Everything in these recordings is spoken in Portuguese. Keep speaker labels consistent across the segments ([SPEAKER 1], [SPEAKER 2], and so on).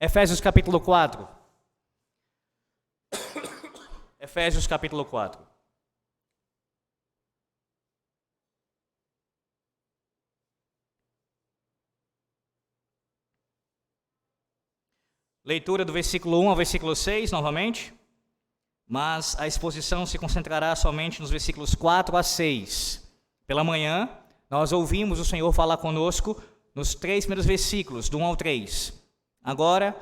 [SPEAKER 1] Efésios capítulo 4. Efésios capítulo 4. Leitura do versículo 1 ao versículo 6, novamente. Mas a exposição se concentrará somente nos versículos 4 a 6. Pela manhã, nós ouvimos o Senhor falar conosco nos 3 primeiros versículos, do 1 ao 3. Agora,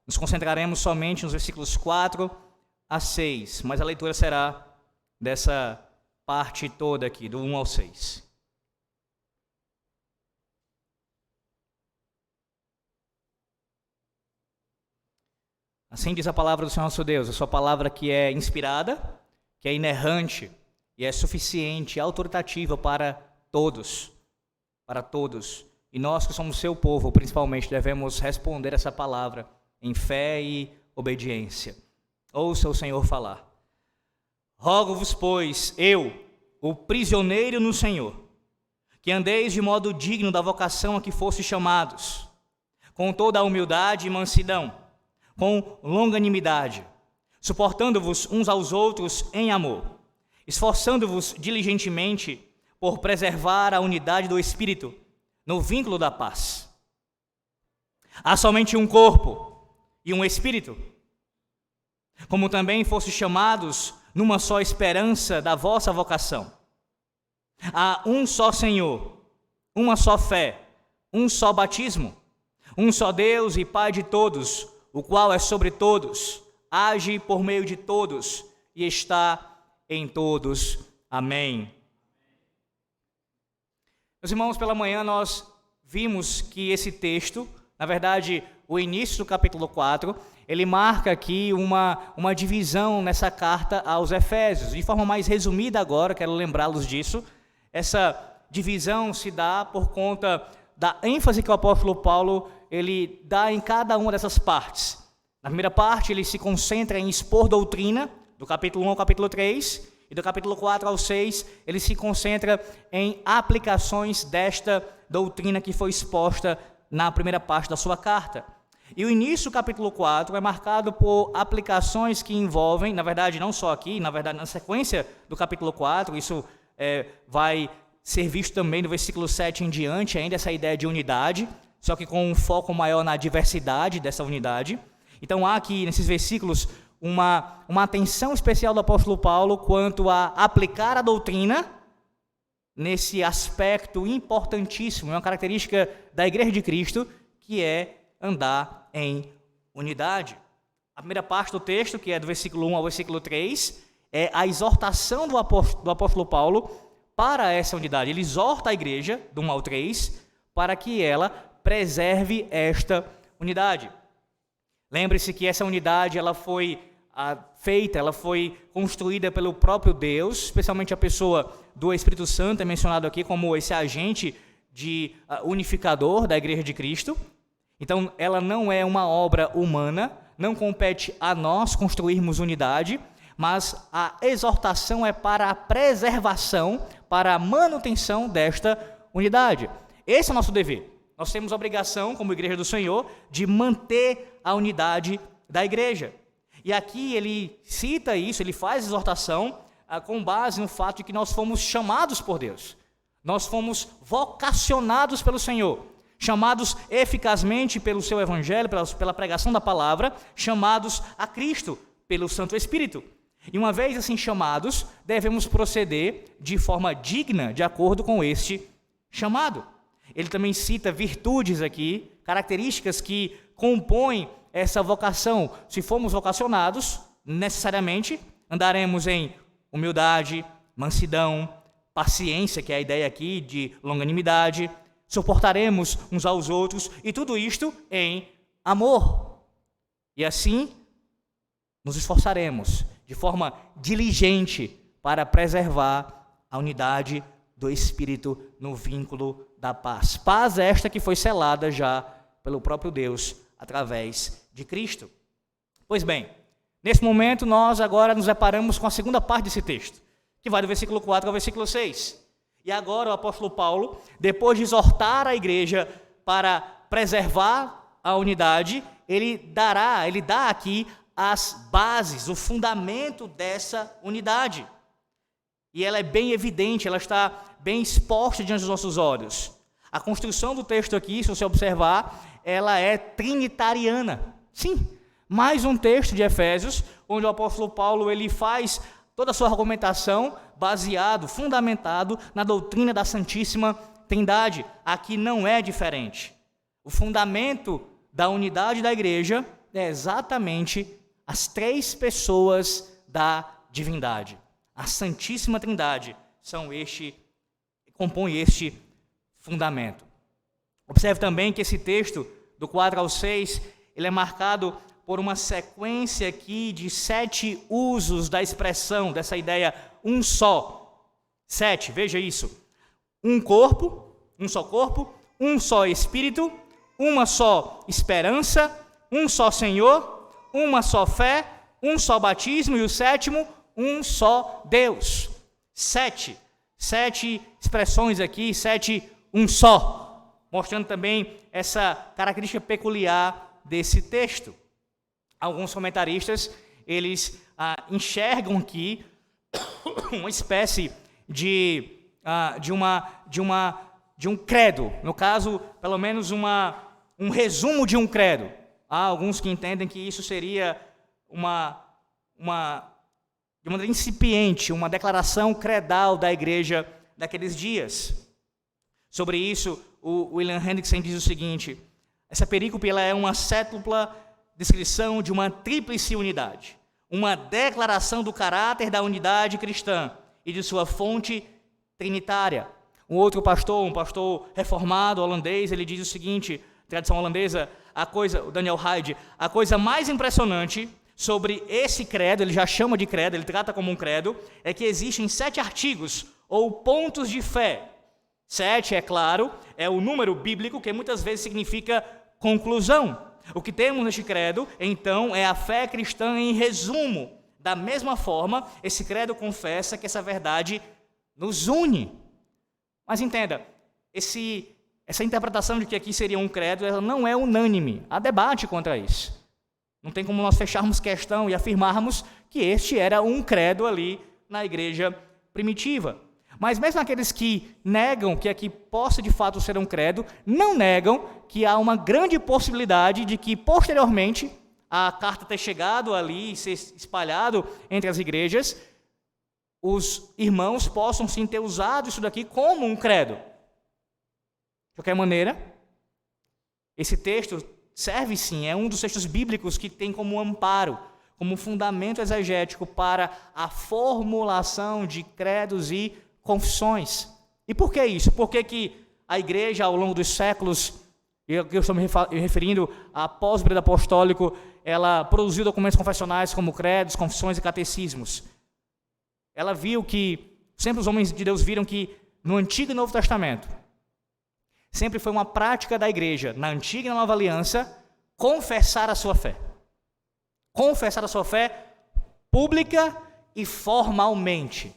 [SPEAKER 1] nos concentraremos somente nos versículos 4 a 6, mas a leitura será dessa parte toda aqui, do 1 ao 6. Assim diz a palavra do Senhor nosso Deus, a sua palavra que é inspirada, que é inerrante e é suficiente, autoritativa para todos. E nós que somos seu povo, principalmente, devemos responder essa palavra em fé e obediência. Ouça o Senhor falar. Rogo-vos, pois, eu, o prisioneiro no Senhor, que andeis de modo digno da vocação a que fostes chamados, com toda a humildade e mansidão, com longanimidade, suportando-vos uns aos outros em amor, esforçando-vos diligentemente por preservar a unidade do Espírito no vínculo da paz. Há somente um corpo e um Espírito, como também fostes chamados numa só esperança da vossa vocação. Há um só Senhor, uma só fé, um só batismo, um só Deus e Pai de todos, o qual é sobre todos, age por meio de todos e está em todos. Amém. Meus irmãos, pela manhã nós vimos que esse texto, na verdade, o início do capítulo 4, ele marca aqui uma divisão nessa carta aos Efésios. De forma mais resumida agora, quero lembrá-los disso, essa divisão se dá por conta da ênfase que o apóstolo Paulo ele dá em cada uma dessas partes. Na primeira parte, ele se concentra em expor doutrina, do capítulo 1 ao capítulo 3, e do capítulo 4 ao 6, ele se concentra em aplicações desta doutrina que foi exposta na primeira parte da sua carta. E o início do capítulo 4 é marcado por aplicações que envolvem, na verdade, não só aqui, na verdade, na sequência do capítulo 4, isso vai ser visto também no versículo 7 em diante, ainda essa ideia de unidade, só que com um foco maior na diversidade dessa unidade. Então há aqui nesses versículos uma atenção especial do apóstolo Paulo quanto a aplicar a doutrina nesse aspecto importantíssimo, é uma característica da Igreja de Cristo, que é andar em unidade. A primeira parte do texto, que é do versículo 1 ao versículo 3, é a exortação do apóstolo Paulo para essa unidade. Ele exorta a igreja, do 1 ao 3, para que ela preserve esta unidade. Lembre-se que essa unidade ela foi ela foi construída pelo próprio Deus, especialmente a pessoa do Espírito Santo, é mencionado aqui como esse agente unificador da Igreja de Cristo. Então, ela não é uma obra humana, não compete a nós construirmos unidade, mas a exortação é para a preservação, para a manutenção desta unidade. Esse é o nosso dever. Nós temos a obrigação, como Igreja do Senhor, de manter a unidade da igreja. E aqui ele cita isso, ele faz exortação com base no fato de que nós fomos chamados por Deus. Nós fomos vocacionados pelo Senhor, chamados eficazmente pelo seu evangelho, pela pregação da palavra, chamados a Cristo pelo Santo Espírito. E uma vez assim chamados, devemos proceder de forma digna, de acordo com este chamado. Ele também cita virtudes aqui, características que compõem essa vocação. Se formos vocacionados, necessariamente andaremos em humildade, mansidão, paciência, que é a ideia aqui de longanimidade, suportaremos uns aos outros, e tudo isto em amor. E assim, nos esforçaremos de forma diligente para preservar a unidade do Espírito no vínculo da paz. Paz esta que foi selada já pelo próprio Deus através de Cristo. Pois bem, nesse momento nós agora nos deparamos com a segunda parte desse texto, que vai do versículo 4 ao versículo 6. E agora o apóstolo Paulo, depois de exortar a igreja para preservar a unidade, ele dá aqui as bases, o fundamento dessa unidade. E ela é bem evidente, ela está bem exposta diante dos nossos olhos. A construção do texto aqui, se você observar, ela é trinitariana. Sim, mais um texto de Efésios, onde o apóstolo Paulo ele faz toda a sua argumentação fundamentado na doutrina da Santíssima Trindade. Aqui não é diferente. O fundamento da unidade da igreja é exatamente as três pessoas da divindade. A Santíssima Trindade compõe este fundamento. Observe também que esse texto, do 4 ao 6, ele é marcado por uma sequência aqui de 7 usos da expressão, dessa ideia um só. 7, veja isso. Um só corpo, um só Espírito, uma só esperança, um só Senhor, uma só fé, um só batismo e o sétimo, um só Deus. 7 expressões aqui, 7, um só, mostrando também essa característica peculiar desse texto. Alguns comentaristas, eles enxergam aqui uma espécie de um credo, no caso, pelo menos um resumo de um credo. Há alguns que entendem que isso seria de maneira incipiente, uma declaração credal da igreja daqueles dias. Sobre isso, o William Hendrickson diz o seguinte: essa perícope ela é uma cétupla descrição de uma tríplice unidade, uma declaração do caráter da unidade cristã e de sua fonte trinitária. Um pastor reformado holandês, ele diz o seguinte, tradição holandesa, o Daniel Hyde, a coisa mais impressionante sobre esse credo, ele já chama de credo, ele trata como um credo, é que existem 7 artigos ou pontos de fé. 7, é claro, é o número bíblico que muitas vezes significa conclusão. O que temos neste credo, então, é a fé cristã em resumo. Da mesma forma, esse credo confessa que essa verdade nos une. Mas entenda, essa interpretação de que aqui seria um credo, ela não é unânime. Há debate contra isso. Não tem como nós fecharmos questão e afirmarmos que este era um credo ali na igreja primitiva. Mas mesmo aqueles que negam que aqui possa de fato ser um credo, não negam que há uma grande possibilidade de que posteriormente a carta ter chegado ali e ser espalhado entre as igrejas, os irmãos possam sim ter usado isso daqui como um credo. De qualquer maneira, esse texto serve sim, é um dos textos bíblicos que tem como amparo, como fundamento exegético para a formulação de credos e confissões. E por que isso? Por que a igreja, ao longo dos séculos, eu estou me referindo a pós-período apostólico, ela produziu documentos confessionais como credos, confissões e catecismos? Ela viu que, sempre os homens de Deus viram que no Antigo e Novo Testamento, sempre foi uma prática da igreja, na Antiga e na Nova Aliança, confessar a sua fé. Confessar a sua fé pública e formalmente.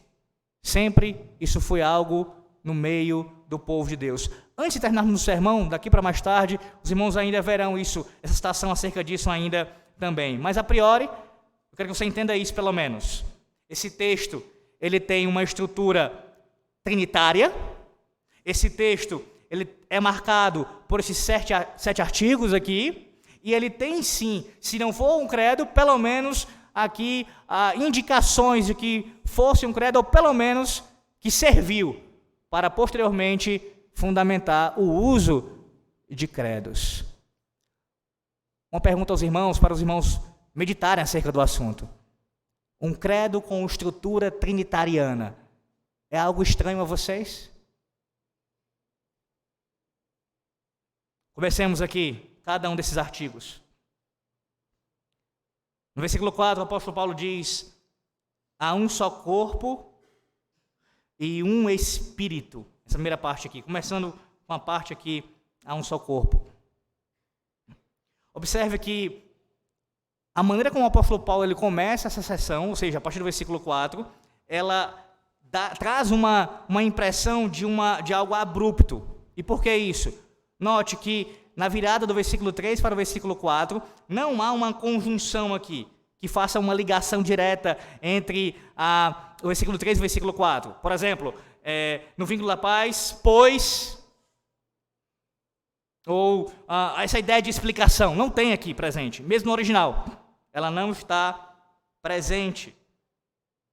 [SPEAKER 1] Sempre isso foi algo no meio do povo de Deus. Antes de terminarmos o sermão, daqui para mais tarde, os irmãos ainda verão essa citação acerca disso ainda também. Mas a priori, eu quero que você entenda isso pelo menos. Esse texto, ele tem uma estrutura trinitária. Esse texto, ele é marcado por esses 7 artigos aqui. E ele tem sim, se não for um credo, pelo menos aqui indicações de que fosse um credo, ou pelo menos que serviu para posteriormente fundamentar o uso de credos. Uma pergunta aos irmãos, para os irmãos meditarem acerca do assunto. Um credo com estrutura trinitariana é algo estranho a vocês? Comecemos aqui cada um desses artigos. No versículo 4, o apóstolo Paulo diz: há um só corpo e um espírito. Essa primeira parte aqui, começando com a parte aqui, há um só corpo. Observe que a maneira como o apóstolo Paulo ele começa essa sessão, ou seja, a partir do versículo 4, ela traz uma impressão de algo abrupto. E por que isso? Note que na virada do versículo 3 para o versículo 4, não há uma conjunção aqui, que faça uma ligação direta entre o versículo 3 e o versículo 4. Por exemplo, no vínculo da paz, pois, ou essa ideia de explicação, não tem aqui presente, mesmo no original, ela não está presente.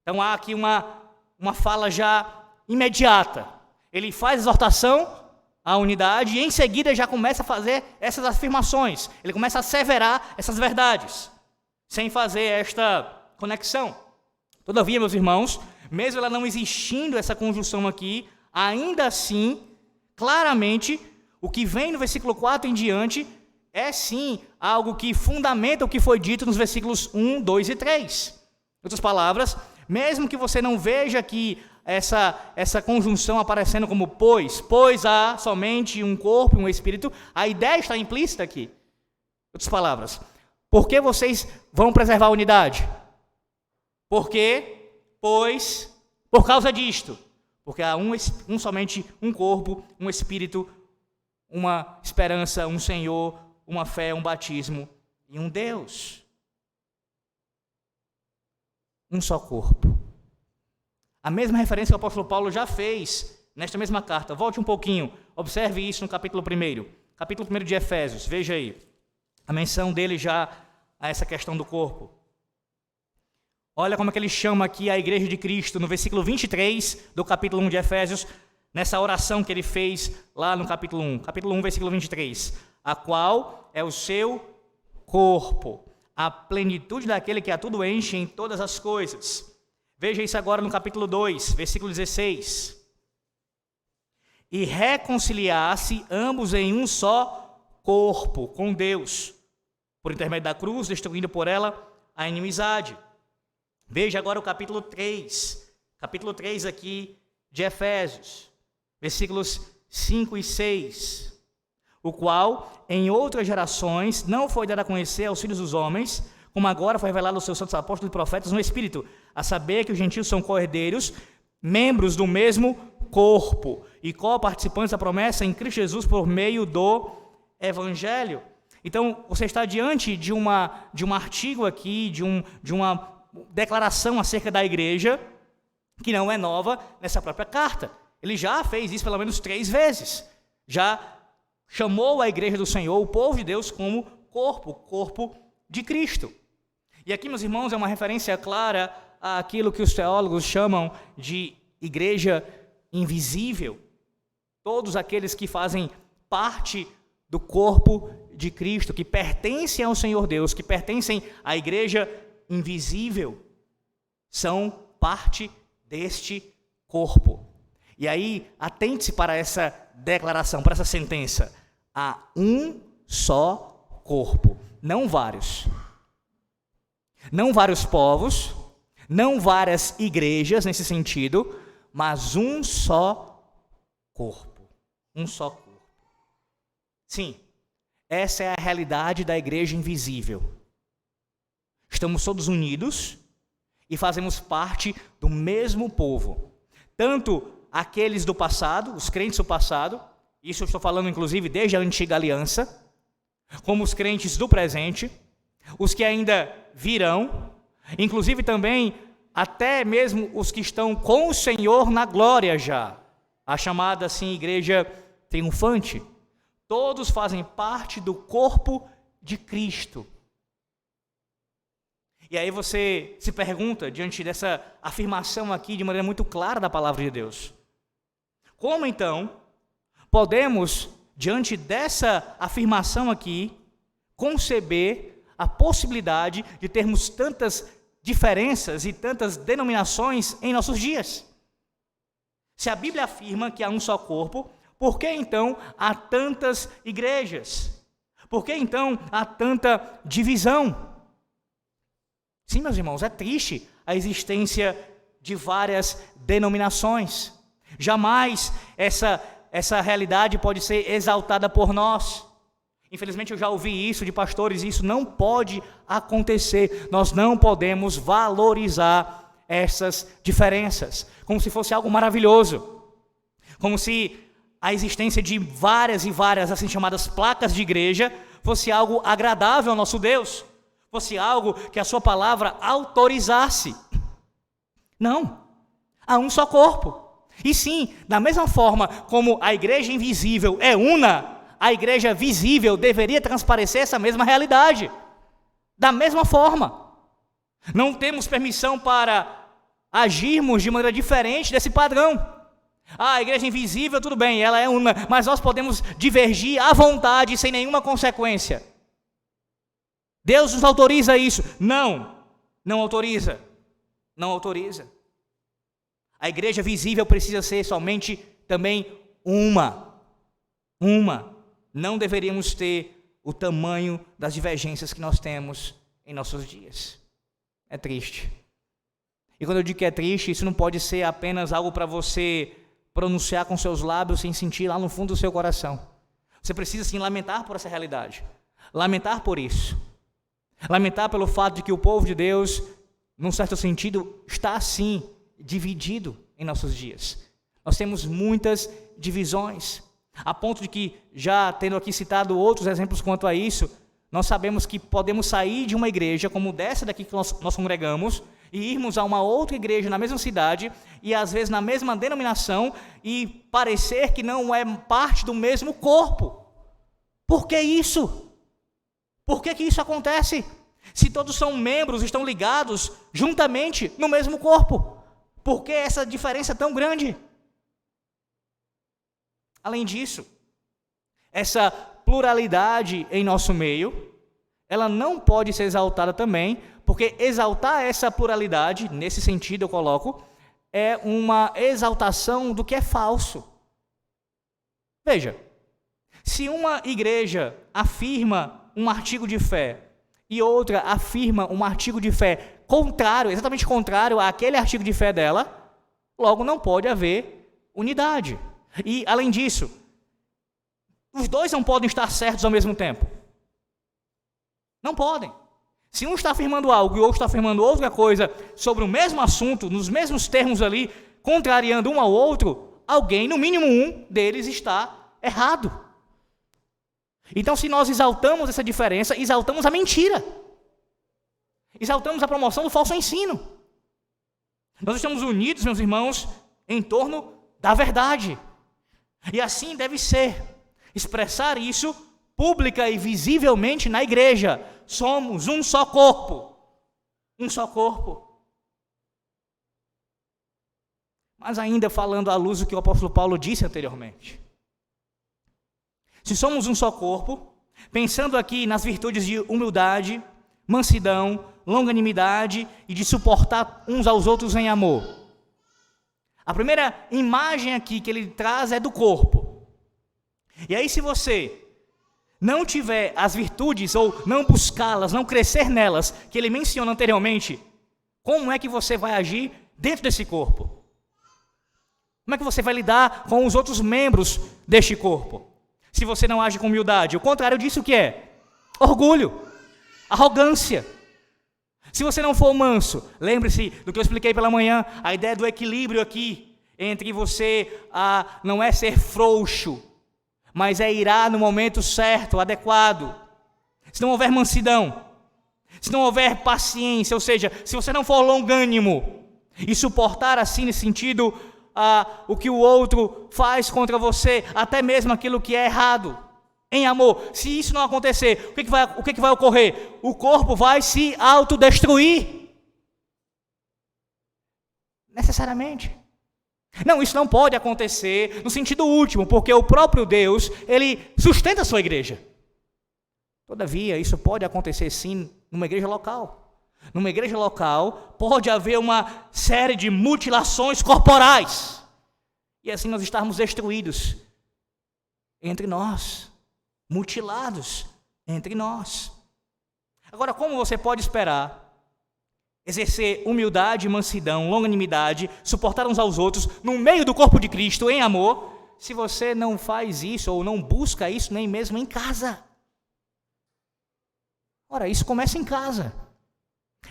[SPEAKER 1] Então há aqui uma fala já imediata. Ele faz a exortação à unidade e em seguida já começa a fazer essas afirmações. Ele começa a asseverar essas verdades, sem fazer esta conexão. Todavia, meus irmãos, mesmo ela não existindo essa conjunção aqui, ainda assim, claramente, o que vem no versículo 4 em diante é sim algo que fundamenta o que foi dito nos versículos 1, 2 e 3. Em outras palavras, mesmo que você não veja aqui essa conjunção aparecendo como pois há somente um corpo e um espírito, a ideia está implícita aqui. Em outras palavras, por que vocês vão preservar a unidade? Por quê? Pois, por causa disto. Porque há somente um corpo, um espírito, uma esperança, um Senhor, uma fé, um batismo e um Deus. Um só corpo. A mesma referência que o apóstolo Paulo já fez nesta mesma carta. Volte um pouquinho, observe isso no capítulo 1. Capítulo 1 de Efésios, veja aí. A menção dele já a essa questão do corpo. Olha como é que ele chama aqui a igreja de Cristo, no versículo 23 do capítulo 1 de Efésios, nessa oração que ele fez lá no capítulo 1. Capítulo 1, versículo 23. A qual é o seu corpo, a plenitude daquele que a tudo enche em todas as coisas. Veja isso agora no capítulo 2, versículo 16. E reconciliar-se ambos em um só corpo com Deus, por intermédio da cruz, destruindo por ela a inimizade. Veja agora o capítulo 3 aqui de Efésios, versículos 5 e 6. O qual, em outras gerações, não foi dado a conhecer aos filhos dos homens, como agora foi revelado aos seus santos apóstolos e profetas no Espírito, a saber que os gentios são co-herdeiros, membros do mesmo corpo, e co-participantes da promessa em Cristo Jesus por meio do Evangelho. Então, você está diante de um artigo aqui, de uma declaração acerca da igreja, que não é nova nessa própria carta. Ele já fez isso pelo menos 3 vezes. Já chamou a igreja do Senhor, o povo de Deus, como corpo de Cristo. E aqui, meus irmãos, é uma referência clara àquilo que os teólogos chamam de igreja invisível. Todos aqueles que fazem parte do corpo de Cristo, que pertencem ao Senhor Deus, que pertencem à igreja invisível, são parte deste corpo. E aí, atente-se para essa declaração, para essa sentença. Há um só corpo, não vários. Não vários povos, não várias igrejas nesse sentido, mas um só corpo. Um só corpo. Sim, essa é a realidade da igreja invisível. Estamos todos unidos e fazemos parte do mesmo povo. Tanto aqueles do passado, os crentes do passado, isso eu estou falando inclusive desde a antiga aliança, como os crentes do presente, os que ainda virão, inclusive também até mesmo os que estão com o Senhor na glória já, a chamada assim igreja triunfante. Todos fazem parte do corpo de Cristo. E aí você se pergunta, diante dessa afirmação aqui, de maneira muito clara da palavra de Deus, como então podemos, diante dessa afirmação aqui, conceber a possibilidade de termos tantas diferenças e tantas denominações em nossos dias? Se a Bíblia afirma que há um só corpo, por que então há tantas igrejas? Por que então há tanta divisão? Sim, meus irmãos, é triste a existência de várias denominações. Jamais essa realidade pode ser exaltada por nós. Infelizmente eu já ouvi isso de pastores, e isso não pode acontecer. Nós não podemos valorizar essas diferenças, como se fosse algo maravilhoso. Como se a existência de várias e várias assim chamadas placas de igreja fosse algo agradável ao nosso Deus, fosse algo que a sua palavra autorizasse. Não, há um só corpo. E sim, da mesma forma como a igreja invisível é una, a igreja visível deveria transparecer essa mesma realidade. Da mesma forma. Não temos permissão para agirmos de maneira diferente desse padrão. A igreja invisível, tudo bem, ela é una, mas nós podemos divergir à vontade, sem nenhuma consequência. Deus nos autoriza isso? Não autoriza. Não autoriza. A igreja visível precisa ser somente também uma. Não deveríamos ter o tamanho das divergências que nós temos em nossos dias. É triste. E quando eu digo que é triste, isso não pode ser apenas algo para você pronunciar com seus lábios sem sentir lá no fundo do seu coração. Você precisa sim lamentar por essa realidade. Lamentar por isso. Lamentar pelo fato de que o povo de Deus, num certo sentido, está assim, dividido em nossos dias. Nós temos muitas divisões, a ponto de que, já tendo aqui citado outros exemplos quanto a isso, nós sabemos que podemos sair de uma igreja como dessa daqui que nós congregamos e irmos a uma outra igreja na mesma cidade e às vezes na mesma denominação e parecer que não é parte do mesmo corpo. Por que isso? Por que isso acontece? Se todos são membros, estão ligados juntamente no mesmo corpo. Por que essa diferença tão grande? Além disso, essa pluralidade em nosso meio, ela não pode ser exaltada também, porque exaltar essa pluralidade, nesse sentido eu coloco, é uma exaltação do que é falso. Veja, se uma igreja afirma um artigo de fé e outra afirma um artigo de fé contrário, exatamente contrário àquele artigo de fé dela, logo não pode haver unidade. E, além disso, os dois não podem estar certos ao mesmo tempo. Não podem. Se um está afirmando algo e o outro está afirmando outra coisa sobre o mesmo assunto, nos mesmos termos ali, contrariando um ao outro, alguém, no mínimo um deles, está errado. Então, se nós exaltamos essa diferença, exaltamos a mentira. Exaltamos a promoção do falso ensino. Nós estamos unidos, meus irmãos, em torno da verdade. E assim deve ser. Expressar isso pública e visivelmente na igreja. Somos um só corpo. Um só corpo. Mas ainda falando à luz do que o apóstolo Paulo disse anteriormente. Se somos um só corpo, pensando aqui nas virtudes de humildade, mansidão, longanimidade e de suportar uns aos outros em amor. A primeira imagem aqui que ele traz é do corpo. E aí, se você não tiver as virtudes ou não buscá-las, não crescer nelas, que ele menciona anteriormente, como é que você vai agir dentro desse corpo? Como é que você vai lidar com os outros membros deste corpo? Se você não age com humildade, o contrário disso o que é? Orgulho, arrogância. Se você não for manso, lembre-se do que eu expliquei pela manhã, a ideia do equilíbrio aqui, entre você não é ser frouxo, mas é irar no momento certo, adequado. Se não houver mansidão, se não houver paciência, ou seja, se você não for longânimo e suportar assim nesse sentido o que o outro faz contra você, até mesmo aquilo que é errado, em amor, se isso não acontecer, o que vai ocorrer? O corpo vai se autodestruir. Necessariamente. Não, isso não pode acontecer no sentido último, porque o próprio Deus, ele sustenta a sua igreja. Todavia, isso pode acontecer sim numa igreja local. Numa igreja local, pode haver uma série de mutilações corporais. E assim nós estarmos destruídos entre nós. Mutilados entre nós. Agora, como você pode esperar exercer humildade, mansidão, longanimidade, suportar uns aos outros no meio do corpo de Cristo em amor, se você não faz isso ou não busca isso nem mesmo em casa? Ora, isso começa em casa.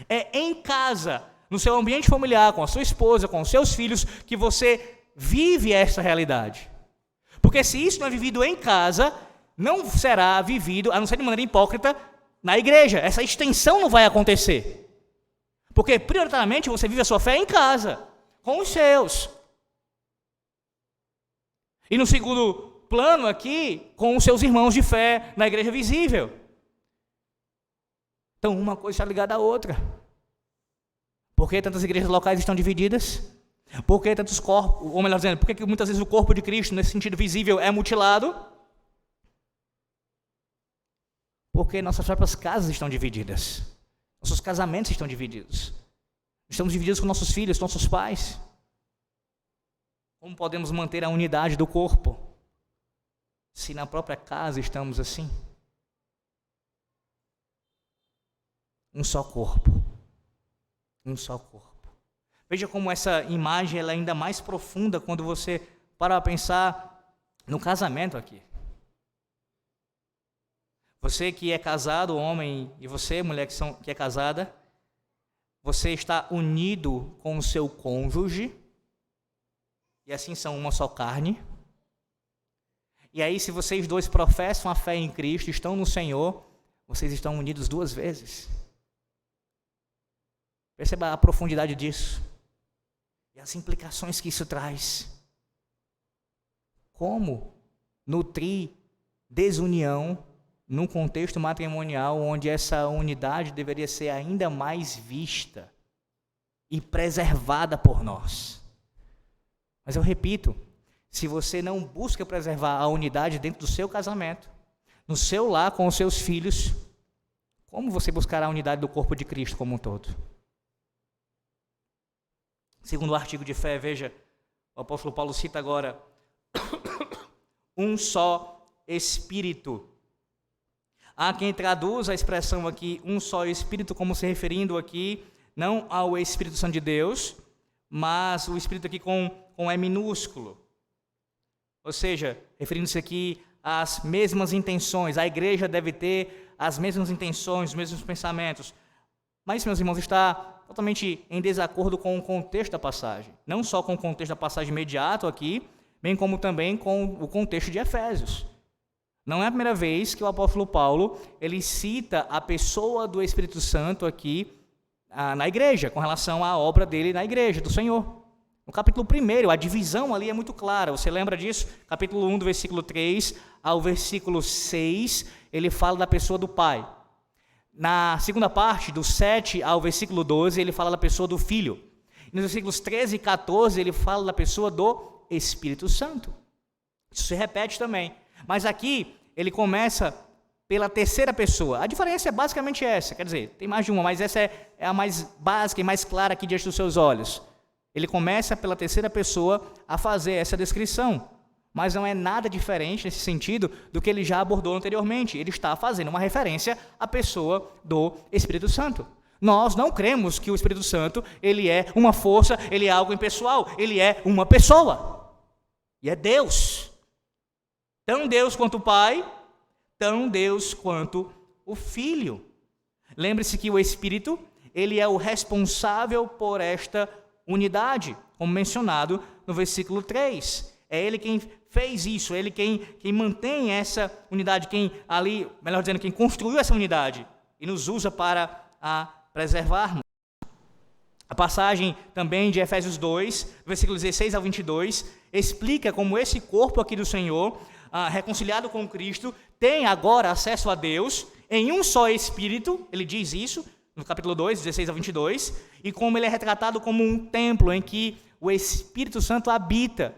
[SPEAKER 1] É em casa, no seu ambiente familiar, com a sua esposa, com os seus filhos, que você vive essa realidade. Porque se isso não é vivido em casa, não será vivido, a não ser de maneira hipócrita, na igreja. Essa extensão não vai acontecer. Porque, prioritariamente, você vive a sua fé em casa, com os seus. E no segundo plano aqui, com os seus irmãos de fé na igreja visível. Então, uma coisa está ligada à outra. Por que tantas igrejas locais estão divididas? Por que tantos corpos, ou melhor dizendo, por que muitas vezes o corpo de Cristo, nesse sentido visível, é mutilado? Porque nossas próprias casas estão divididas. Nossos casamentos estão divididos. Estamos divididos com nossos filhos, com nossos pais. Como podemos manter a unidade do corpo, se na própria casa estamos assim? Um só corpo. Um só corpo. Veja como essa imagem ela é ainda mais profunda quando você para pensar no casamento aqui. Você que é casado, homem, e você, mulher que é casada, você está unido com o seu cônjuge, e assim são uma só carne. E aí, se vocês dois professam a fé em Cristo, estão no Senhor, vocês estão unidos duas vezes. Perceba a profundidade disso e as implicações que isso traz. Como nutrir desunião num contexto matrimonial onde essa unidade deveria ser ainda mais vista e preservada por nós. Mas eu repito, se você não busca preservar a unidade dentro do seu casamento, no seu lar com os seus filhos, como você buscará a unidade do corpo de Cristo como um todo? Segundo o artigo de fé, veja, o apóstolo Paulo cita agora um só Espírito. Há quem traduza a expressão aqui, um só Espírito, como se referindo aqui, não ao Espírito Santo de Deus, mas o Espírito aqui com E minúsculo. Ou seja, referindo-se aqui às mesmas intenções. A igreja deve ter as mesmas intenções, os mesmos pensamentos. Mas, meus irmãos, está totalmente em desacordo com o contexto da passagem. Não só com o contexto da passagem imediato aqui, bem como também com o contexto de Efésios. Não é a primeira vez que o apóstolo Paulo ele cita a pessoa do Espírito Santo aqui na igreja, com relação à obra dele na igreja, do Senhor. No capítulo 1, a divisão ali é muito clara. Você lembra disso? Capítulo 1, do versículo 3 ao versículo 6, ele fala da pessoa do Pai. Na segunda parte, do 7 ao versículo 12, ele fala da pessoa do Filho. Nos versículos 13 e 14, ele fala da pessoa do Espírito Santo. Isso se repete também. Mas aqui, ele começa pela terceira pessoa. A diferença é basicamente essa. Quer dizer, tem mais de uma, mas essa é a mais básica e mais clara aqui diante dos seus olhos. Ele começa pela terceira pessoa a fazer essa descrição. Mas não é nada diferente nesse sentido do que ele já abordou anteriormente. Ele está fazendo uma referência à pessoa do Espírito Santo. Nós não cremos que o Espírito Santo ele é uma força, ele é algo impessoal. Ele é uma pessoa. E é Deus. Tão Deus quanto o Pai, tão Deus quanto o Filho. Lembre-se que o Espírito, ele é o responsável por esta unidade, como mencionado no versículo 3. É ele quem fez isso, é ele quem mantém essa unidade, quem ali, melhor dizendo, quem construiu essa unidade e nos usa para a preservarmos. A passagem também de Efésios 2, versículos 16 ao 22, explica como esse corpo aqui do Senhor, reconciliado com Cristo, tem agora acesso a Deus em um só Espírito, ele diz isso no capítulo 2, 16 ao 22, e como ele é retratado como um templo em que o Espírito Santo habita.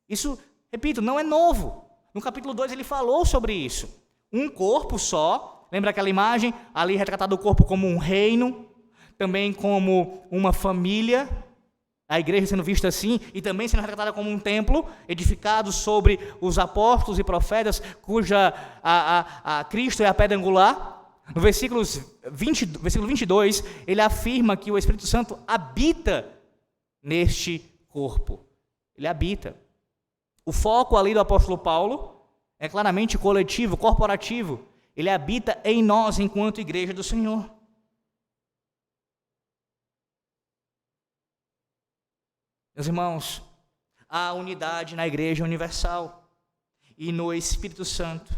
[SPEAKER 1] Isso, repito, não é novo. No capítulo 2 ele falou sobre isso. Um corpo só, lembra aquela imagem? Ali retratado o corpo como um reino, também como uma família, a igreja sendo vista assim, e também sendo retratada como um templo, edificado sobre os apóstolos e profetas, cuja Cristo é a pedra angular. No versículo 22, ele afirma que o Espírito Santo habita neste corpo. Ele habita. O foco ali do apóstolo Paulo é claramente coletivo, corporativo. Ele habita em nós enquanto igreja do Senhor. Meus irmãos, há unidade na igreja universal. e no Espírito Santo.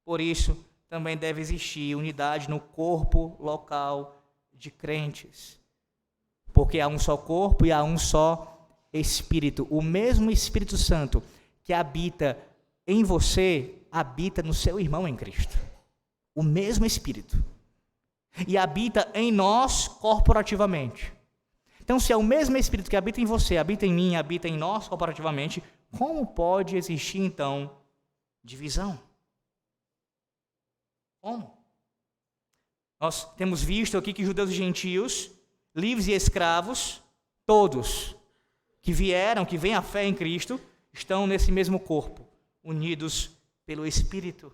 [SPEAKER 1] Por isso, também deve existir unidade no corpo local de crentes. Porque há um só corpo e há um só Espírito. O mesmo Espírito Santo que habita em você, habita no seu irmão em Cristo. O mesmo Espírito. E habita em nós corporativamente. Então, se é o mesmo Espírito que habita em você, habita em mim, habita em nós corporativamente, como pode existir, então, divisão? Como? Nós temos visto aqui que judeus e gentios, livres e escravos, todos que vêm à fé em Cristo, estão nesse mesmo corpo, unidos pelo Espírito.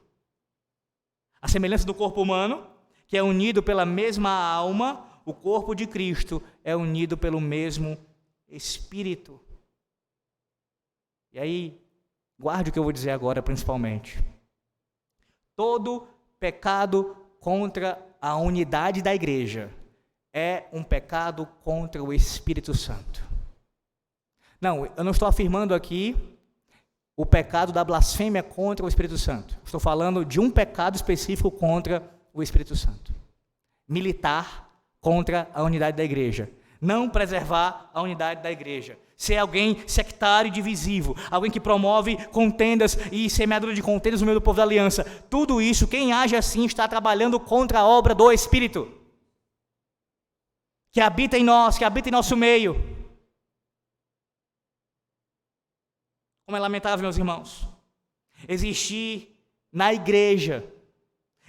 [SPEAKER 1] A semelhança do corpo humano, que é unido pela mesma alma, o corpo de Cristo é unido pelo mesmo Espírito. E aí, guarde o que eu vou dizer agora, principalmente. Todo pecado contra a unidade da igreja é um pecado contra o Espírito Santo. Não, eu não estou afirmando aqui o pecado da blasfêmia contra o Espírito Santo. Estou falando de um pecado específico contra o Espírito Santo. Militar contra a unidade da igreja. Não preservar a unidade da igreja. Ser alguém sectário e divisivo. Alguém que promove contendas e semeadura de contendas no meio do povo da aliança. Tudo isso, quem age assim está trabalhando contra a obra do Espírito. Que habita em nós, que habita em nosso meio. Como é lamentável, meus irmãos, existir na igreja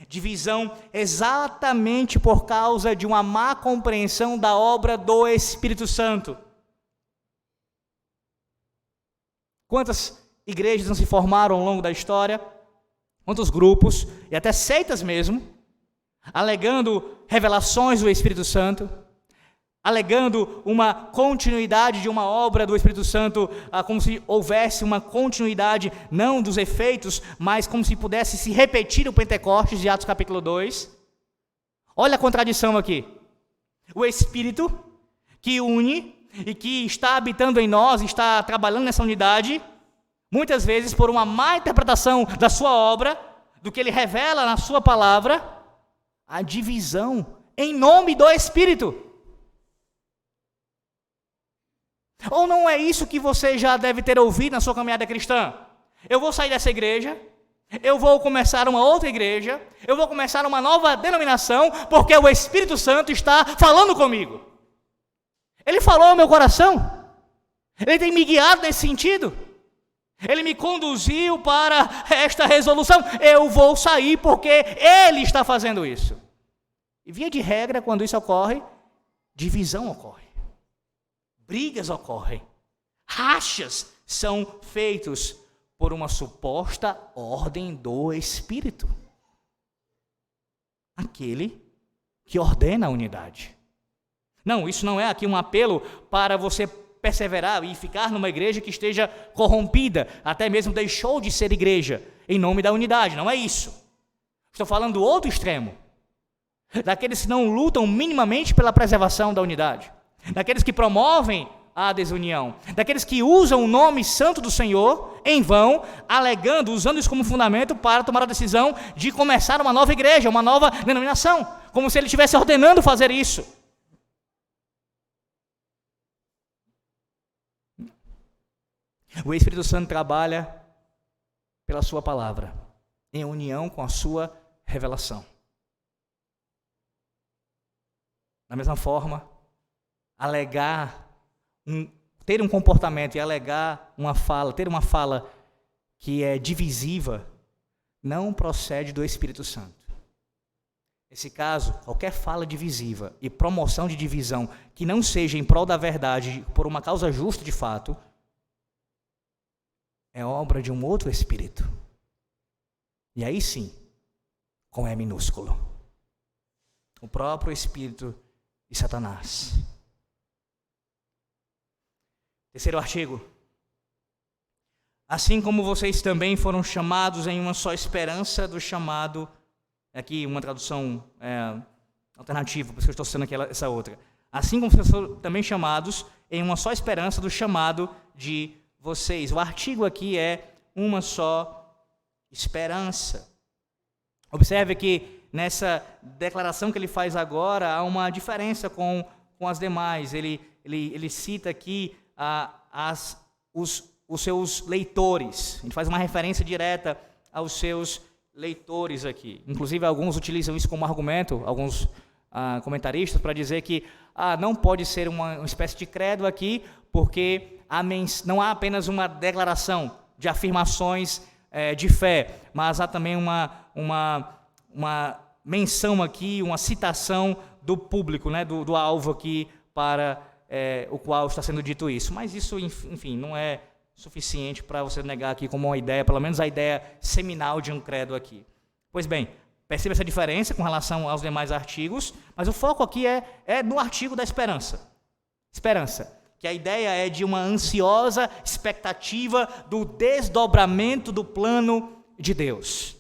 [SPEAKER 1] divisão exatamente por causa de uma má compreensão da obra do Espírito Santo. Quantas igrejas não se formaram ao longo da história? Quantos grupos, e até seitas mesmo, alegando revelações do Espírito Santo, alegando uma continuidade de uma obra do Espírito Santo, como se houvesse uma continuidade, não dos efeitos, mas como se pudesse se repetir o Pentecostes de Atos capítulo 2. Olha a contradição aqui. O Espírito que une e que está habitando em nós, está trabalhando nessa unidade, muitas vezes por uma má interpretação da sua obra, do que ele revela na sua palavra, a divisão em nome do Espírito. Ou não é isso que você já deve ter ouvido na sua caminhada cristã? Eu vou sair dessa igreja, eu vou começar uma outra igreja, eu vou começar uma nova denominação, porque o Espírito Santo está falando comigo. Ele falou ao meu coração, ele tem me guiado nesse sentido, ele me conduziu para esta resolução, eu vou sair porque ele está fazendo isso. E via de regra, quando isso ocorre, divisão ocorre. Brigas ocorrem, rachas são feitos por uma suposta ordem do Espírito. Aquele que ordena a unidade. Não, isso não é aqui um apelo para você perseverar e ficar numa igreja que esteja corrompida, até mesmo deixou de ser igreja, em nome da unidade, não é isso. Estou falando do outro extremo, daqueles que não lutam minimamente pela preservação da unidade. Daqueles que promovem a desunião, daqueles que usam o nome santo do Senhor em vão, alegando, usando isso como fundamento para tomar a decisão de começar uma nova igreja, uma nova denominação, como se ele estivesse ordenando fazer isso. O Espírito Santo trabalha pela sua palavra, em união com a sua revelação. Da mesma forma, ter um comportamento e alegar uma fala, ter uma fala que é divisiva, não procede do Espírito Santo. Nesse caso, qualquer fala divisiva e promoção de divisão que não seja em prol da verdade, por uma causa justa de fato, é obra de um outro espírito. E aí sim, com E minúsculo, o próprio espírito de Satanás. Terceiro artigo. Assim como vocês também foram chamados em uma só esperança do chamado, aqui uma tradução alternativa, por isso que eu estou citando aqui essa outra. Assim como vocês foram também chamados em uma só esperança do chamado de vocês. O artigo aqui é uma só esperança. Observe que nessa declaração que ele faz agora, há uma diferença com as demais. Ele cita aqui os seus leitores. Ele faz uma referência direta aos seus leitores aqui. Inclusive, alguns utilizam isso como argumento, alguns comentaristas, para dizer que não pode ser uma espécie de credo aqui, porque não há apenas uma declaração de afirmações de fé, mas há também uma menção aqui, uma citação do público, né, do alvo aqui para o qual está sendo dito isso. Mas isso, enfim, não é suficiente para você negar aqui como uma ideia, pelo menos a ideia seminal de um credo aqui. Pois bem, perceba essa diferença com relação aos demais artigos, mas o foco aqui é no artigo da esperança. Esperança, que a ideia é de uma ansiosa expectativa do desdobramento do plano de Deus.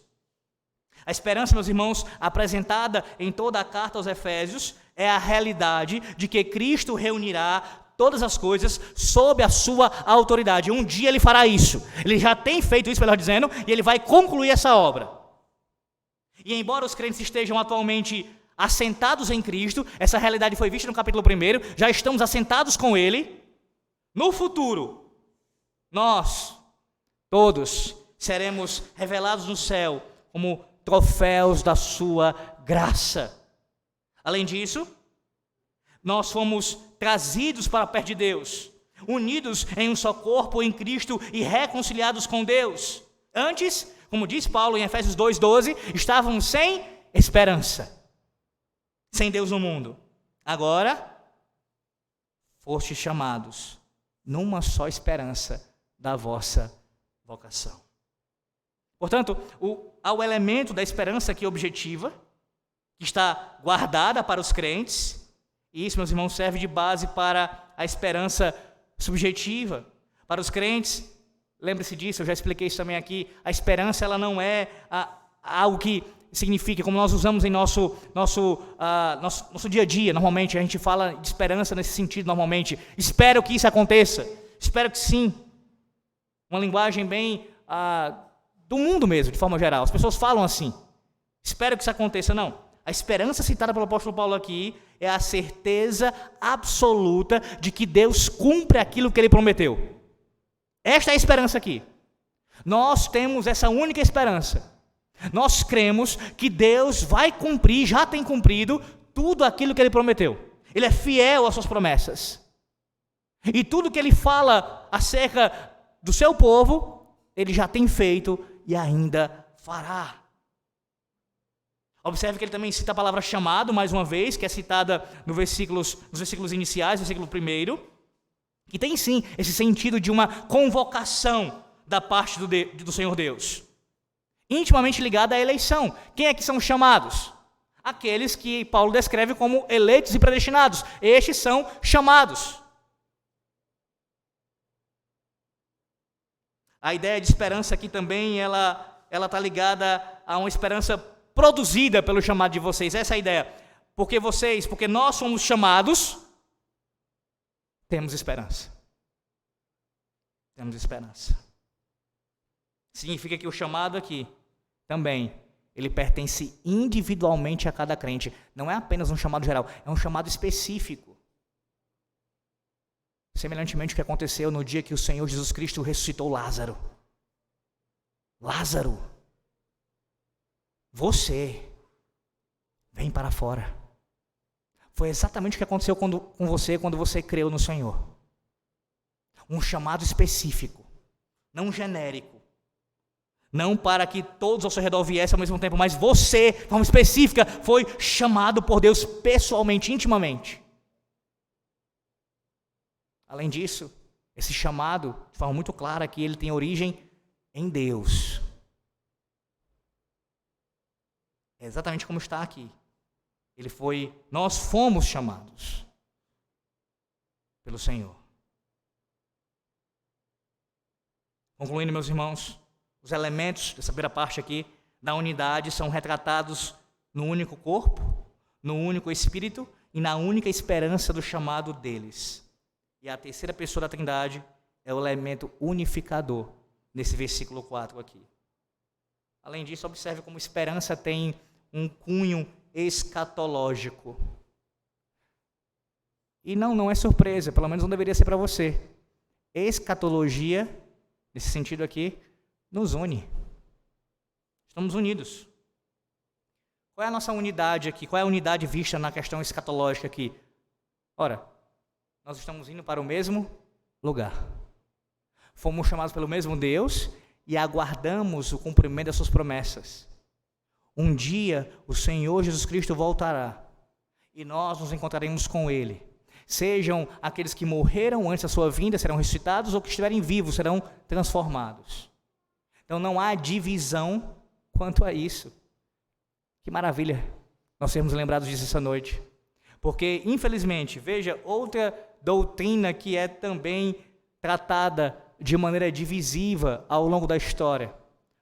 [SPEAKER 1] A esperança, meus irmãos, apresentada em toda a carta aos Efésios, é a realidade de que Cristo reunirá todas as coisas sob a sua autoridade. Um dia ele fará isso. Ele já tem feito isso, melhor dizendo, e ele vai concluir essa obra. E embora os crentes estejam atualmente assentados em Cristo, essa realidade foi vista no capítulo 1, já estamos assentados com Ele. No futuro, nós, todos, seremos revelados no céu como troféus da sua graça. Além disso, nós fomos trazidos para perto de Deus, unidos em um só corpo em Cristo e reconciliados com Deus. Antes, como diz Paulo em Efésios 2:12, estávamos sem esperança, sem Deus no mundo. Agora, fostes chamados numa só esperança da vossa vocação. Portanto, há o elemento da esperança aqui objetiva, que está guardada para os crentes, e isso, meus irmãos, serve de base para a esperança subjetiva. Para os crentes, lembre-se disso, eu já expliquei isso também aqui, a esperança ela não é algo que significa, como nós usamos em nosso dia a dia, normalmente, a gente fala de esperança nesse sentido, normalmente, espero que isso aconteça, espero que sim. Uma linguagem bem do mundo mesmo, de forma geral, as pessoas falam assim, espero que isso aconteça, não. A esperança citada pelo apóstolo Paulo aqui é a certeza absoluta de que Deus cumpre aquilo que Ele prometeu. Esta é a esperança aqui. Nós temos essa única esperança. Nós cremos que Deus vai cumprir, já tem cumprido, tudo aquilo que Ele prometeu. Ele é fiel às suas promessas. E tudo que Ele fala acerca do seu povo, Ele já tem feito e ainda fará. Observe que ele também cita a palavra chamado, mais uma vez, que é citada nos versículos iniciais, versículo 1, que tem sim esse sentido de uma convocação da parte do Senhor Deus, intimamente ligada à eleição. Quem é que são chamados? Aqueles que Paulo descreve como eleitos e predestinados. Estes são chamados. A ideia de esperança aqui também, ela está ligada a uma esperança produzida pelo chamado de vocês. Essa é a ideia. Porque nós somos chamados, temos esperança. Temos esperança. Significa que o chamado aqui, também, ele pertence individualmente a cada crente. Não é apenas um chamado geral, é um chamado específico. Semelhantemente ao que aconteceu no dia que o Senhor Jesus Cristo ressuscitou Lázaro. Lázaro, você vem para fora. Foi exatamente o que aconteceu com você quando você creu no Senhor. Um chamado específico, não genérico. Não para que todos ao seu redor viessem ao mesmo tempo, mas você, de forma específica, foi chamado por Deus pessoalmente, intimamente. Além disso, esse chamado, de forma muito clara, que ele tem origem em Deus. É exatamente como está aqui. Nós fomos chamados pelo Senhor. Concluindo, meus irmãos, os elementos dessa primeira parte aqui da unidade são retratados no único corpo, no único Espírito e na única esperança do chamado deles. E a terceira pessoa da Trindade é o elemento unificador nesse versículo 4 aqui. Além disso, observe como esperança tem um cunho escatológico. E não é surpresa, pelo menos não deveria ser para você. Escatologia, nesse sentido aqui, nos une. Estamos unidos. Qual é a nossa unidade aqui? Qual é a unidade vista na questão escatológica aqui? Ora, nós estamos indo para o mesmo lugar. Fomos chamados pelo mesmo Deus e aguardamos o cumprimento das suas promessas. Um dia o Senhor Jesus Cristo voltará e nós nos encontraremos com Ele. Sejam aqueles que morreram antes da sua vinda, serão ressuscitados, ou que estiverem vivos, serão transformados. Então não há divisão quanto a isso. Que maravilha nós sermos lembrados disso essa noite. Porque, infelizmente, veja, outra doutrina que é também tratada de maneira divisiva ao longo da história.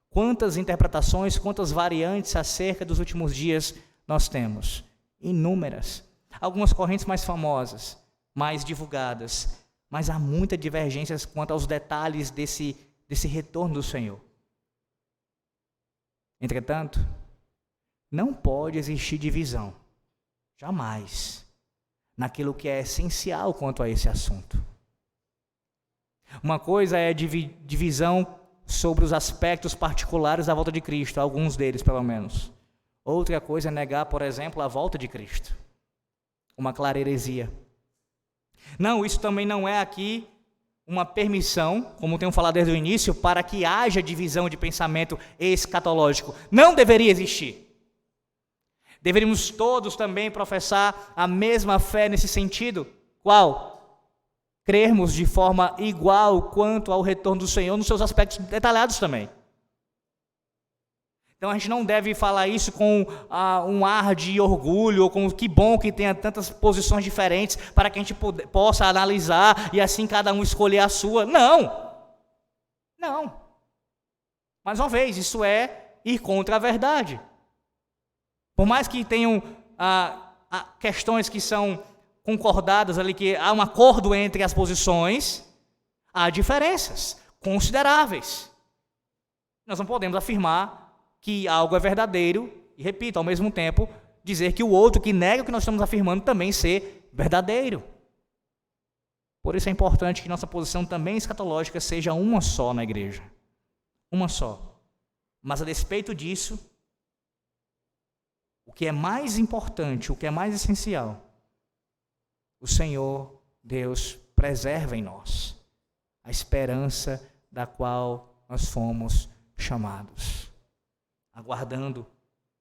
[SPEAKER 1] Quantas interpretações, quantas variantes acerca dos últimos dias nós temos? Inúmeras. Algumas correntes mais famosas, mais divulgadas, mas há muita divergência quanto aos detalhes desse retorno do Senhor. Entretanto, não pode existir divisão, jamais, naquilo que é essencial quanto a esse assunto. Uma coisa é divisão sobre os aspectos particulares da volta de Cristo, alguns deles pelo menos. Outra coisa é negar, por exemplo, a volta de Cristo. Uma clara heresia. Não, isso também não é aqui uma permissão, como tenho falado desde o início, para que haja divisão de pensamento escatológico. Não deveria existir. Deveríamos todos também professar a mesma fé nesse sentido. Qual? Crermos de forma igual quanto ao retorno do Senhor nos seus aspectos detalhados também. Então a gente não deve falar isso com um ar de orgulho, ou com que bom que tenha tantas posições diferentes para que a gente possa analisar e assim cada um escolher a sua. Não! Não! Mais uma vez, isso é ir contra a verdade. Por mais que tenham questões que são concordadas ali, que há um acordo entre as posições, há diferenças consideráveis. Nós não podemos afirmar que algo é verdadeiro e, repito, ao mesmo tempo, dizer que o outro que nega o que nós estamos afirmando também ser verdadeiro. Por isso é importante que nossa posição também escatológica seja uma só na igreja. Uma só. Mas a despeito disso, o que é mais importante, o que é mais essencial, o Senhor, Deus, preserva em nós a esperança da qual nós fomos chamados. Aguardando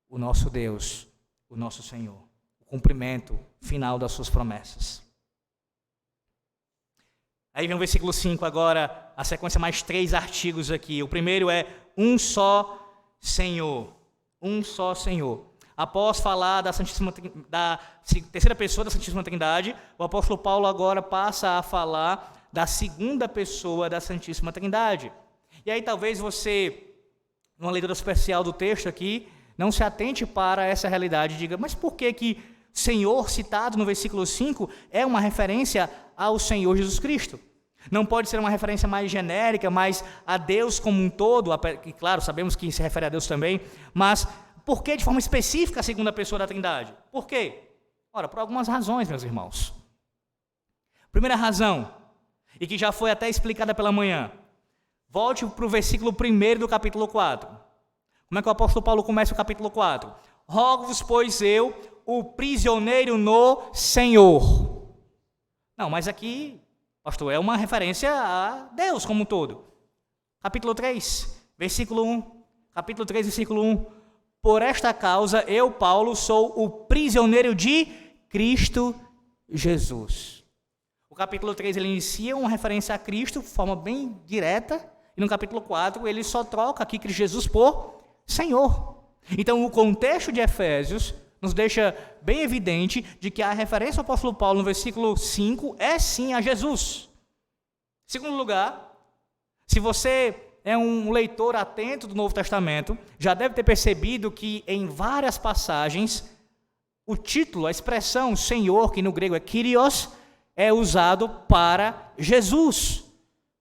[SPEAKER 1] o nosso Deus, o nosso Senhor, o cumprimento final das suas promessas. Aí vem o versículo 5 agora, a sequência mais 3 artigos aqui. O primeiro é um só Senhor, um só Senhor. Após falar da terceira pessoa da Santíssima Trindade, o apóstolo Paulo agora passa a falar da segunda pessoa da Santíssima Trindade. E aí talvez você, numa leitura especial do texto aqui, não se atente para essa realidade e diga, mas por que Senhor, citado no versículo 5, é uma referência ao Senhor Jesus Cristo? Não pode ser uma referência mais genérica, mais a Deus como um todo, que claro, sabemos que se refere a Deus também, mas por que de forma específica a segunda pessoa da Trindade? Por quê? Ora, por algumas razões, meus irmãos. Primeira razão, e que já foi até explicada pela manhã, volte para o versículo 1 do capítulo 4. Como é que o apóstolo Paulo começa o capítulo 4? Rogo-vos, pois eu, o prisioneiro no Senhor. Não, mas aqui, pastor, é uma referência a Deus como um todo. Capítulo 3, versículo 1. Capítulo 3, versículo 1. Por esta causa, eu, Paulo, sou o prisioneiro de Cristo Jesus. O capítulo 3, ele inicia uma referência a Cristo de forma bem direta, e no capítulo 4, ele só troca aqui Cristo Jesus por Senhor. Então, o contexto de Efésios nos deixa bem evidente de que a referência ao apóstolo Paulo no versículo 5 é sim a Jesus. Segundo lugar, se você é um leitor atento do Novo Testamento, já deve ter percebido que em várias passagens, o título, a expressão Senhor, que no grego é Kyrios, é usado para Jesus.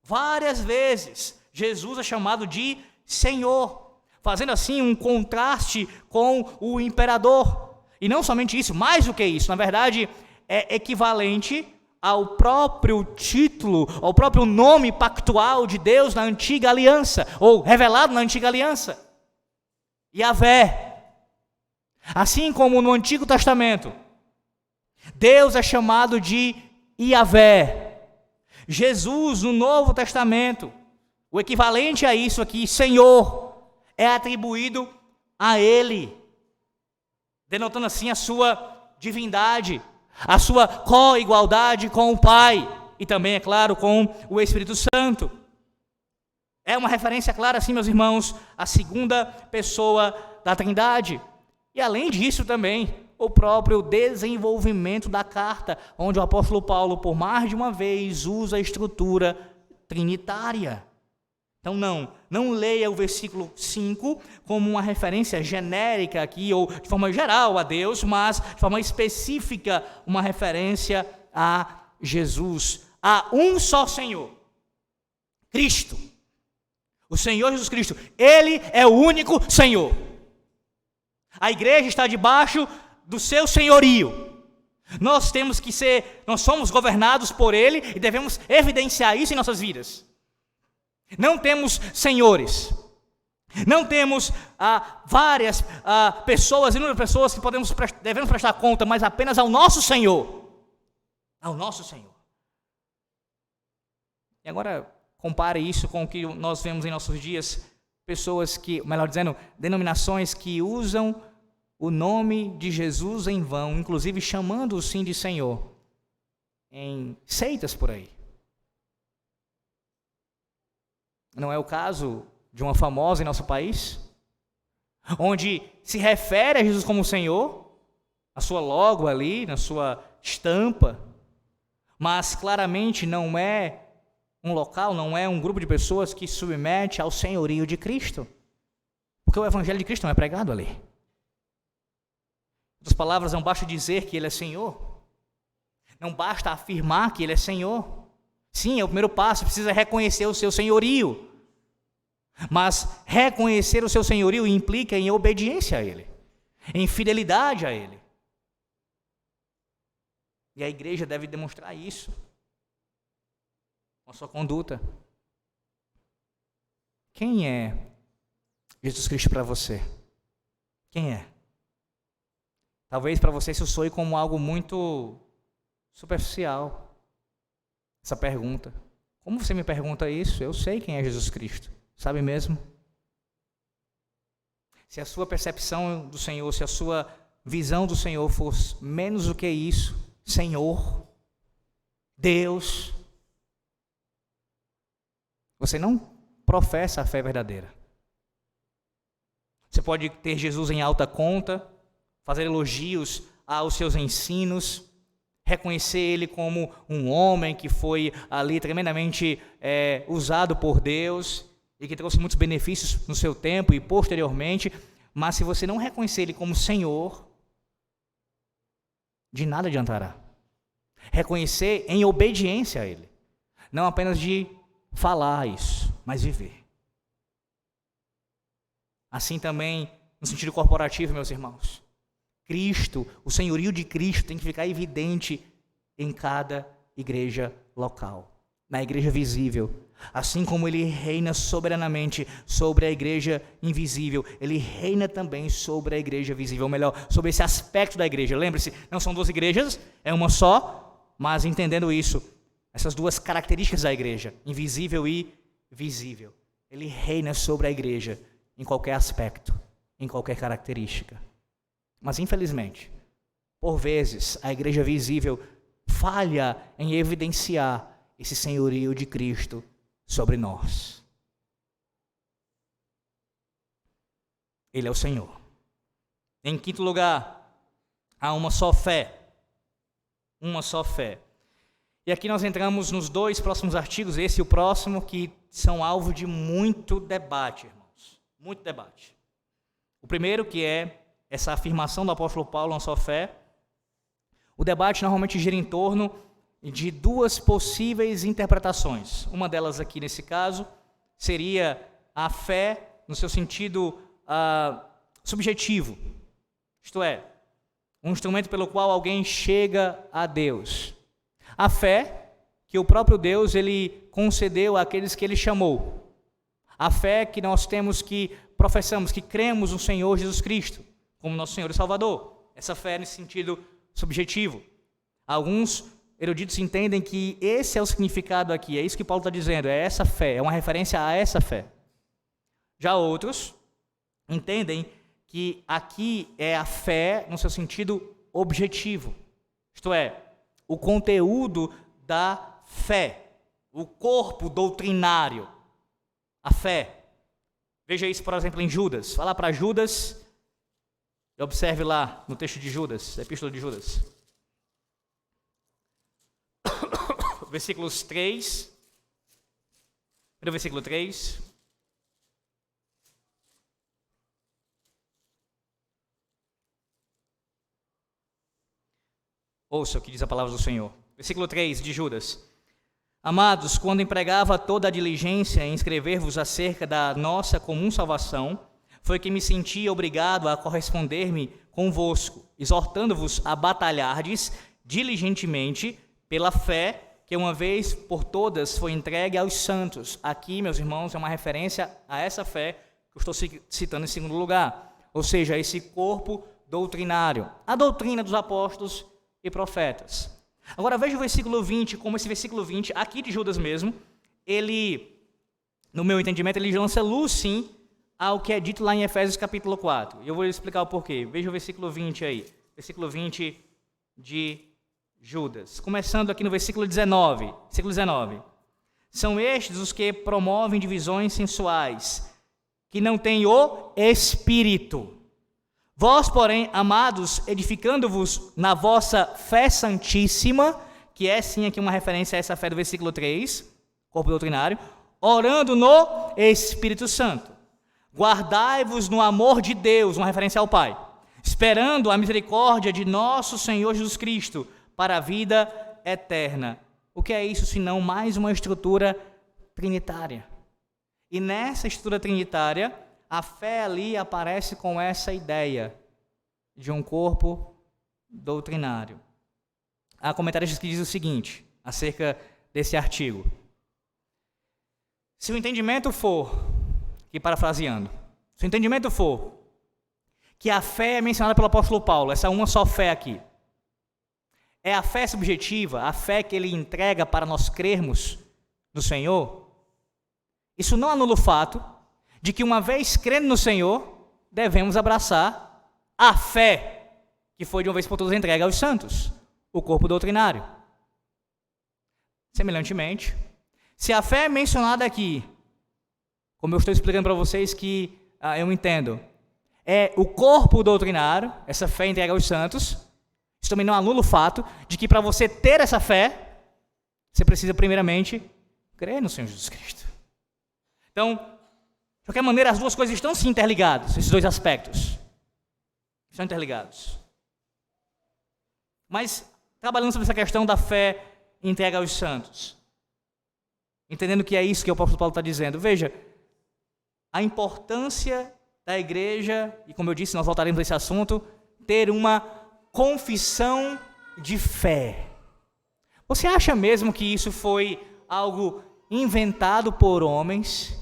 [SPEAKER 1] Várias vezes Jesus é chamado de Senhor, fazendo assim um contraste com o imperador. E não somente isso, mais do que isso, na verdade é equivalente ao próprio título, ao próprio nome pactual de Deus na antiga aliança, ou revelado na antiga aliança, Yahvé. Assim como no Antigo Testamento, Deus é chamado de Yahvé. Jesus, no Novo Testamento, o equivalente a isso aqui, Senhor, é atribuído a Ele, denotando assim a sua divindade, a sua co-igualdade com o Pai, e também, é claro, com o Espírito Santo. É uma referência clara, assim, meus irmãos, à segunda pessoa da Trindade. E além disso também, o próprio desenvolvimento da carta, onde o apóstolo Paulo, por mais de uma vez, usa a estrutura trinitária. Então não leia o versículo 5 como uma referência genérica aqui, ou de forma geral a Deus, mas de forma específica uma referência a Jesus. Há um só Senhor, Cristo, o Senhor Jesus Cristo. Ele é o único Senhor. A igreja está debaixo do seu senhorio. Nós somos governados por Ele e devemos evidenciar isso em nossas vidas. Não temos senhores. Não temos várias pessoas, inúmeras pessoas que devemos prestar conta, mas apenas ao nosso Senhor. Ao nosso Senhor. E agora, compare isso com o que nós vemos em nossos dias. Pessoas que, melhor dizendo, denominações que usam o nome de Jesus em vão, inclusive chamando-o sim de Senhor, em seitas por aí. Não é o caso de uma famosa em nosso país, onde se refere a Jesus como Senhor, a sua logo ali, na sua estampa, mas claramente não é um local, não é um grupo de pessoas que se submete ao senhorio de Cristo, porque o evangelho de Cristo não é pregado ali. Em outras palavras, não basta dizer que Ele é Senhor, não basta afirmar que Ele é Senhor. Sim, é o primeiro passo, precisa reconhecer o seu senhorio, mas reconhecer o seu senhorio implica em obediência a Ele, em fidelidade a Ele, e a igreja deve demonstrar isso com a sua conduta. Quem é Jesus Cristo para você? Quem é? Talvez para você isso soe como algo muito superficial, essa pergunta. Como você me pergunta isso? Eu sei quem é Jesus Cristo. Sabe mesmo? Se a sua percepção do Senhor, se a sua visão do Senhor for menos do que isso, Senhor, Deus, você não professa a fé verdadeira. Você pode ter Jesus em alta conta, fazer elogios aos seus ensinos, reconhecer Ele como um homem que foi ali tremendamente usado por Deus e que trouxe muitos benefícios no seu tempo e posteriormente, mas se você não reconhecer Ele como Senhor, de nada adiantará. Reconhecer em obediência a Ele, não apenas de falar isso, mas viver. Assim também, no sentido corporativo, meus irmãos, Cristo, o senhorio de Cristo tem que ficar evidente em cada igreja local, na igreja visível. Assim como Ele reina soberanamente sobre a igreja invisível, Ele reina também sobre a igreja visível, ou melhor, sobre esse aspecto da igreja. Lembre-se, não são duas igrejas, é uma só, mas entendendo isso, essas duas características da igreja, invisível e visível. Ele reina sobre a igreja em qualquer aspecto, em qualquer característica. Mas, infelizmente, por vezes, a igreja visível falha em evidenciar esse senhorio de Cristo sobre nós. Ele é o Senhor. Em quinto lugar, há uma só fé. Uma só fé. E aqui nós entramos nos dois próximos artigos, esse e o próximo, que são alvo de muito debate, irmãos. Muito debate. O primeiro, que é essa afirmação do apóstolo Paulo na sua fé. O debate normalmente gira em torno de duas possíveis interpretações. Uma delas aqui nesse caso seria a fé no seu sentido subjetivo. Isto é, um instrumento pelo qual alguém chega a Deus. A fé que o próprio Deus ele concedeu àqueles que ele chamou. A fé que nós temos, que professamos, que cremos no Senhor Jesus Cristo como nosso Senhor e Salvador. Essa fé nesse sentido subjetivo. Alguns eruditos entendem que esse é o significado aqui, é isso que Paulo está dizendo, é essa fé, é uma referência a essa fé. Já outros entendem que aqui é a fé no seu sentido objetivo, isto é, o conteúdo da fé, o corpo doutrinário, a fé. Veja isso, por exemplo, em Judas. Fala para Judas e observe lá no texto de Judas, a epístola de Judas. Versículos 3. Primeiro versículo 3. Ouça o que diz a palavra do Senhor. Versículo 3 de Judas. Amados, quando empregava toda a diligência em escrever-vos acerca da nossa comum salvação, foi que me senti obrigado a corresponder-me convosco, exortando-vos a batalhardes diligentemente pela fé que uma vez por todas foi entregue aos santos. Aqui, meus irmãos, é uma referência a essa fé que eu estou citando em segundo lugar, ou seja, esse corpo doutrinário, a doutrina dos apóstolos e profetas. Agora veja o versículo 20, como esse versículo 20, aqui de Judas mesmo, ele, no meu entendimento, ele lança luz, sim, ao que é dito lá em Efésios capítulo 4. E eu vou explicar o porquê. Veja o versículo 20 aí, versículo 20 de Judas. Começando aqui no versículo 19. Versículo 19. São estes os que promovem divisões sensuais, que não têm o Espírito. Vós, porém, amados, edificando-vos na vossa fé santíssima, que é sim aqui uma referência a essa fé do versículo 3, corpo doutrinário, orando no Espírito Santo. Guardai-vos no amor de Deus, uma referência ao Pai, esperando a misericórdia de nosso Senhor Jesus Cristo para a vida eterna. O que é isso senão mais uma estrutura trinitária? E nessa estrutura trinitária, a fé ali aparece com essa ideia de um corpo doutrinário. Há comentários que dizem o seguinte, acerca desse artigo. Se o entendimento for, aqui parafraseando, se o entendimento for que a fé é mencionada pelo apóstolo Paulo, essa uma só fé aqui, é a fé subjetiva, a fé que ele entrega para nós crermos no Senhor, isso não anula o fato de que uma vez crendo no Senhor, devemos abraçar a fé que foi de uma vez por todas entregue aos santos, o corpo doutrinário. Semelhantemente, se a fé é mencionada aqui, como eu estou explicando para vocês que eu entendo, é o corpo doutrinário, essa fé entregue aos santos, isso também não anula o fato de que para você ter essa fé, você precisa primeiramente crer no Senhor Jesus Cristo. Então, de qualquer maneira, as duas coisas estão se interligadas, esses dois aspectos. Estão interligados. Mas, trabalhando sobre essa questão da fé entregue aos santos, entendendo que é isso que o apóstolo Paulo está dizendo, veja, a importância da igreja, e como eu disse, nós voltaremos a esse assunto, ter uma confissão de fé. Você acha mesmo que isso foi algo inventado por homens,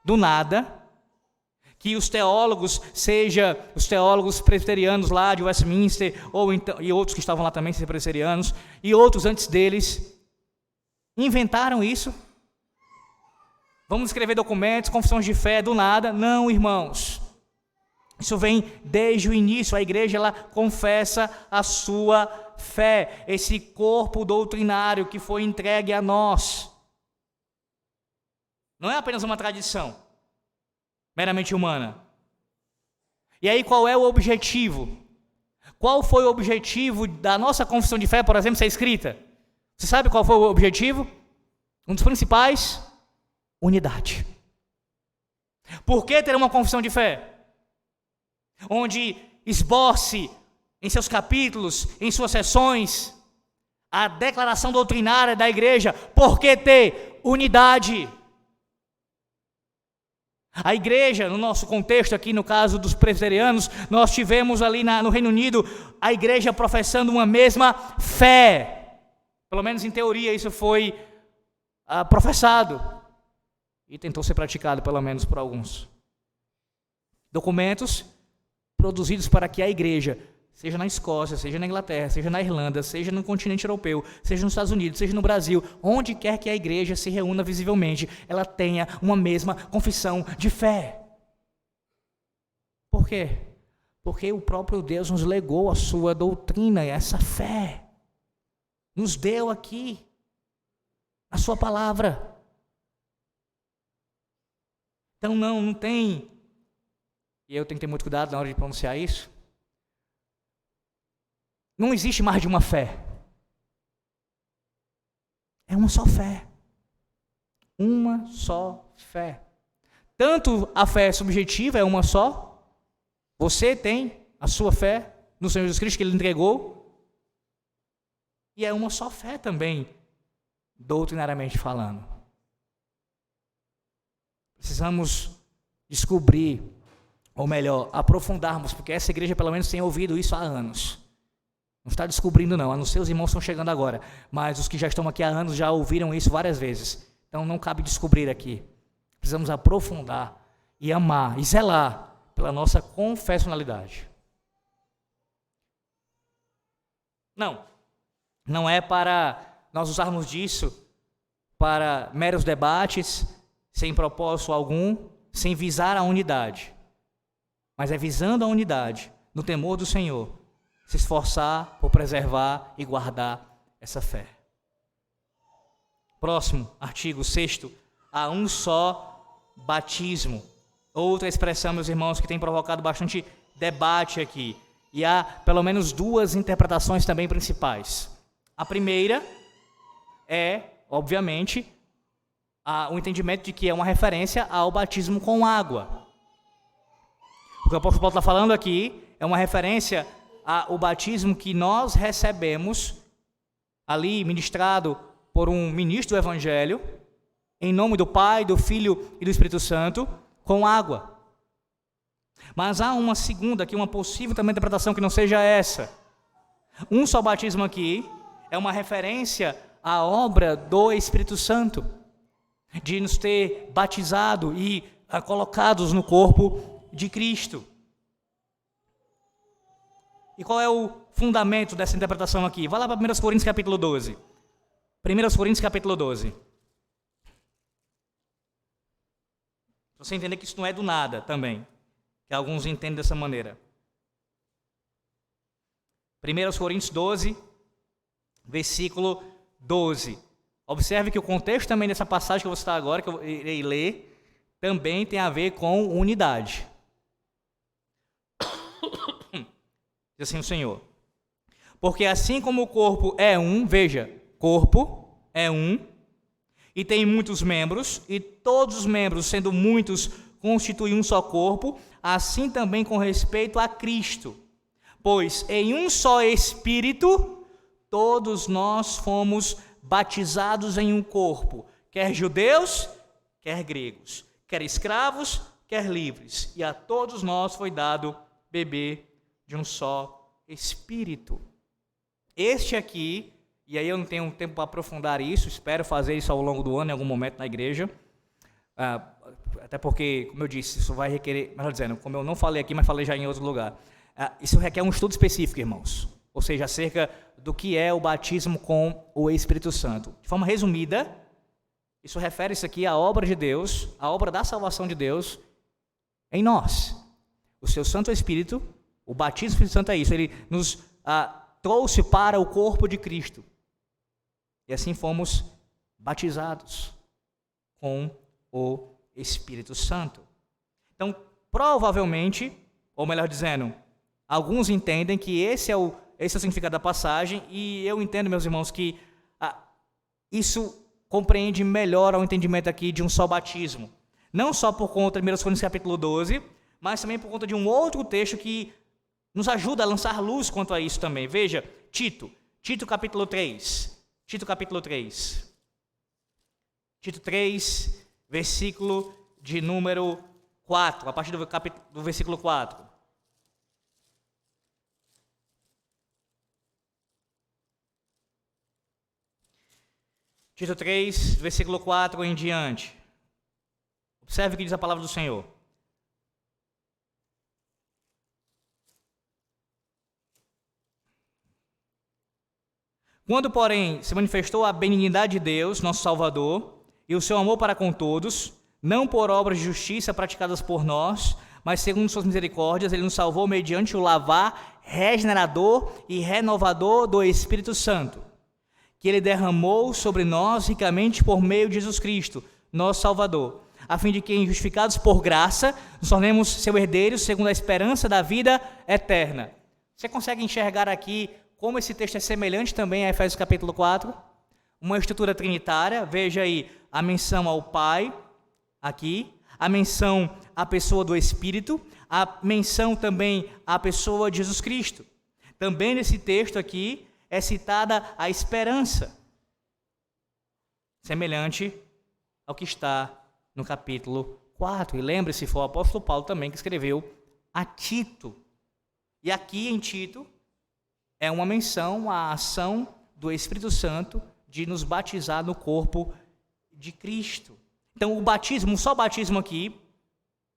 [SPEAKER 1] do nada, que os teólogos, seja os teólogos presbiterianos lá de Westminster, ou então, e outros que estavam lá também, presbiterianos, e outros antes deles, inventaram isso? Vamos escrever documentos, confissões de fé, do nada? Não, irmãos. Isso vem desde o início, a igreja ela confessa a sua fé, esse corpo doutrinário que foi entregue a nós. Não é apenas uma tradição meramente humana. E aí qual é o objetivo? Qual foi o objetivo da nossa confissão de fé, por exemplo, ser escrita? Você sabe qual foi o objetivo? Um dos principais? Unidade. Por que ter uma confissão de fé? Onde esboce em seus capítulos, em suas sessões, a declaração doutrinária da igreja. Por que ter unidade? A igreja, no nosso contexto aqui, no caso dos presbiterianos, nós tivemos ali no Reino Unido a igreja professando uma mesma fé. Pelo menos em teoria isso foi professado e tentou ser praticado, pelo menos por alguns. Documentos produzidos para que a igreja, seja na Escócia, seja na Inglaterra, seja na Irlanda, seja no continente europeu, seja nos Estados Unidos, seja no Brasil, onde quer que a igreja se reúna visivelmente, ela tenha uma mesma confissão de fé. Por quê? Porque o próprio Deus nos legou a sua doutrina e essa fé. Nos deu aqui a sua palavra. Então não tem, e eu tenho que ter muito cuidado na hora de pronunciar isso, não existe mais de uma fé. É uma só fé. Uma só fé. Tanto a fé subjetiva é uma só. Você tem a sua fé no Senhor Jesus Cristo que Ele entregou. E é uma só fé também, doutrinariamente falando. Precisamos descobrir, ou melhor, aprofundarmos, porque essa igreja pelo menos tem ouvido isso há anos. Não está descobrindo não, os seus irmãos estão chegando agora, mas os que já estão aqui há anos já ouviram isso várias vezes. Então não cabe descobrir aqui. Precisamos aprofundar e amar e zelar pela nossa confessionalidade. Não é para nós usarmos disso para meros debates, sem propósito algum, sem visar a unidade. Mas é visando a unidade, no temor do Senhor, se esforçar por preservar e guardar essa fé. Próximo, artigo 6º, há um só batismo. Outra expressão, meus irmãos, que tem provocado bastante debate aqui. E há pelo menos duas interpretações também principais. A primeira é, obviamente, o entendimento de que é uma referência ao batismo com água. O que o apóstolo Paulo está falando aqui é uma referência ao batismo que nós recebemos ali, ministrado por um ministro do Evangelho, em nome do Pai, do Filho e do Espírito Santo, com água. Mas há uma segunda, aqui, uma possível também interpretação que não seja essa. Um só batismo aqui é uma referência à obra do Espírito Santo, de nos ter batizado e colocados no corpo de Cristo. E qual é o fundamento dessa interpretação aqui? Vai lá para 1 Coríntios capítulo 12. 1 Coríntios capítulo 12. Para você entender que isso não é do nada também, que alguns entendem dessa maneira. 1 Coríntios 12, versículo 12. Observe que o contexto também dessa passagem que eu vou citar agora, que eu irei ler, também tem a ver com unidade. Diz assim o Senhor: porque assim como o corpo é um, veja, corpo é um, e tem muitos membros, e todos os membros, sendo muitos, constituem um só corpo, assim também com respeito a Cristo. Pois em um só Espírito, todos nós fomos batizados em um corpo, quer judeus, quer gregos, quer escravos, quer livres, e a todos nós foi dado beber de um só Espírito. Este aqui, e aí eu não tenho tempo para aprofundar isso, espero fazer isso ao longo do ano, em algum momento na igreja, até porque, como eu disse, isso vai requerer, melhor dizendo, como eu não falei aqui, mas falei já em outro lugar, isso requer um estudo específico, irmãos, ou seja, acerca do que é o batismo com o Espírito Santo. De forma resumida, isso refere-se aqui à obra de Deus, à obra da salvação de Deus em nós. O seu Santo Espírito, o batismo do Espírito Santo é isso, ele nos trouxe para o corpo de Cristo. E assim fomos batizados com o Espírito Santo. Então, provavelmente, ou melhor dizendo, alguns entendem que esse é o significado da passagem, e eu entendo, meus irmãos, que isso compreende melhor o entendimento aqui de um só batismo. Não só por conta de 1 Coríntios capítulo 12, mas também por conta de um outro texto que nos ajuda a lançar luz quanto a isso também. Veja, Tito capítulo 3. Tito capítulo 3. Tito 3, versículo de número 4, a partir do versículo 4. Tito 3, versículo 4 em diante. Observe o que diz a palavra do Senhor. Quando, porém, se manifestou a benignidade de Deus, nosso Salvador, e o seu amor para com todos, não por obras de justiça praticadas por nós, mas segundo suas misericórdias, ele nos salvou mediante o lavar regenerador e renovador do Espírito Santo, que ele derramou sobre nós ricamente por meio de Jesus Cristo, nosso Salvador, a fim de que, justificados por graça, nos tornemos seus herdeiros segundo a esperança da vida eterna. Você consegue enxergar aqui como esse texto é semelhante também a Efésios capítulo 4? Uma estrutura trinitária, veja aí a menção ao Pai, aqui, a menção à pessoa do Espírito, a menção também à pessoa de Jesus Cristo. Também nesse texto aqui é citada a esperança, semelhante ao que está no capítulo 4. E lembre-se, foi o apóstolo Paulo também que escreveu a Tito. E aqui em Tito é uma menção à ação do Espírito Santo de nos batizar no corpo de Cristo. Então, o batismo, só batismo aqui,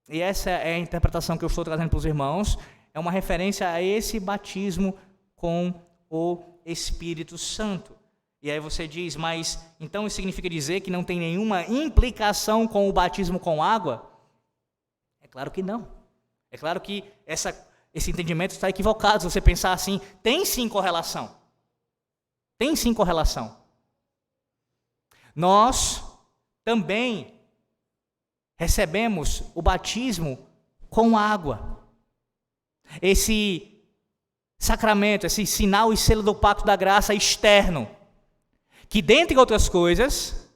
[SPEAKER 1] e essa é a interpretação que eu estou trazendo para os irmãos, é uma referência a esse batismo com o Espírito Santo. E aí você diz, mas então isso significa dizer que não tem nenhuma implicação com o batismo com água? É claro que não. É claro que esse entendimento está equivocado. Se você pensar assim, tem sim correlação. Tem sim correlação. Nós também recebemos o batismo com água. Esse sacramento, esse sinal e selo do pacto da graça externo, que, dentre outras coisas,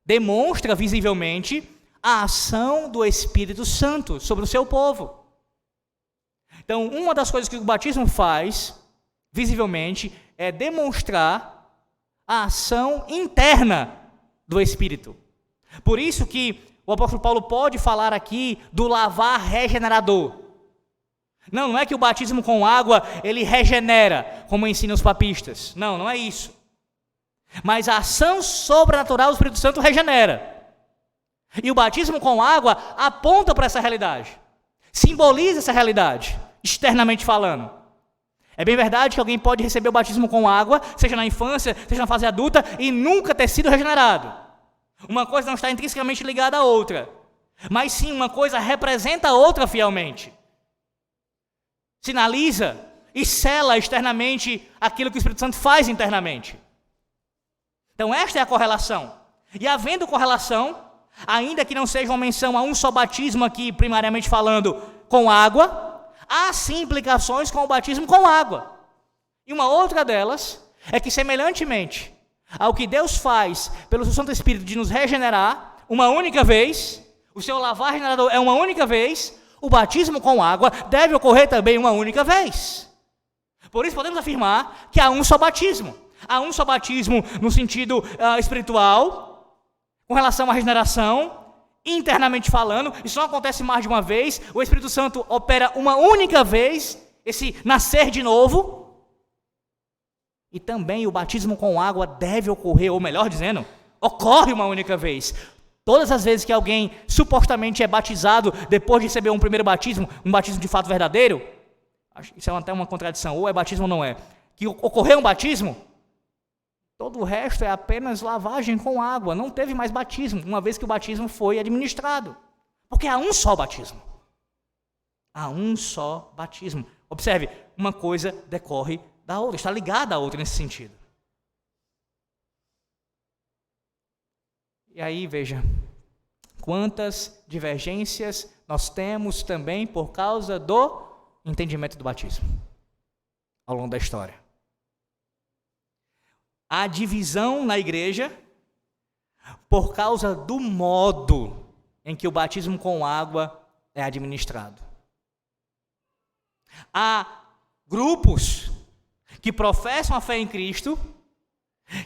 [SPEAKER 1] demonstra visivelmente a ação do Espírito Santo sobre o seu povo. Então, uma das coisas que o batismo faz, visivelmente, é demonstrar a ação interna do Espírito. Por isso que o apóstolo Paulo pode falar aqui do lavar regenerador. Não é que o batismo com água, ele regenera, como ensinam os papistas. Não é isso. Mas a ação sobrenatural do Espírito Santo regenera. E o batismo com água aponta para essa realidade. Simboliza essa realidade, externamente falando. É bem verdade que alguém pode receber o batismo com água, seja na infância, seja na fase adulta, e nunca ter sido regenerado. Uma coisa não está intrinsecamente ligada à outra, mas sim uma coisa representa a outra fielmente. Sinaliza e sela externamente aquilo que o Espírito Santo faz internamente. Então esta é a correlação. E havendo correlação, ainda que não seja uma menção a um só batismo aqui, primariamente falando, com água, há sim implicações com o batismo com água. E uma outra delas é que, semelhantemente ao que Deus faz pelo seu Santo Espírito de nos regenerar uma única vez, o seu lavar regenerador é uma única vez, o batismo com água deve ocorrer também uma única vez. Por isso podemos afirmar que há um só batismo. Há um só batismo no sentido espiritual, com relação à regeneração, internamente falando. Isso não acontece mais de uma vez. O Espírito Santo opera uma única vez, esse nascer de novo. E também o batismo com água deve ocorrer, ou melhor dizendo, ocorre uma única vez. Todas as vezes que alguém supostamente é batizado depois de receber um primeiro batismo, um batismo de fato verdadeiro, isso é até uma contradição, ou é batismo ou não é, que ocorreu um batismo, todo o resto é apenas lavagem com água, não teve mais batismo, uma vez que o batismo foi administrado. Porque há um só batismo. Há um só batismo. Observe, uma coisa decorre da outra, está ligada à outra nesse sentido. E aí, veja, quantas divergências nós temos também por causa do entendimento do batismo ao longo da história. Há divisão na igreja por causa do modo em que o batismo com água é administrado. Há grupos que professam a fé em Cristo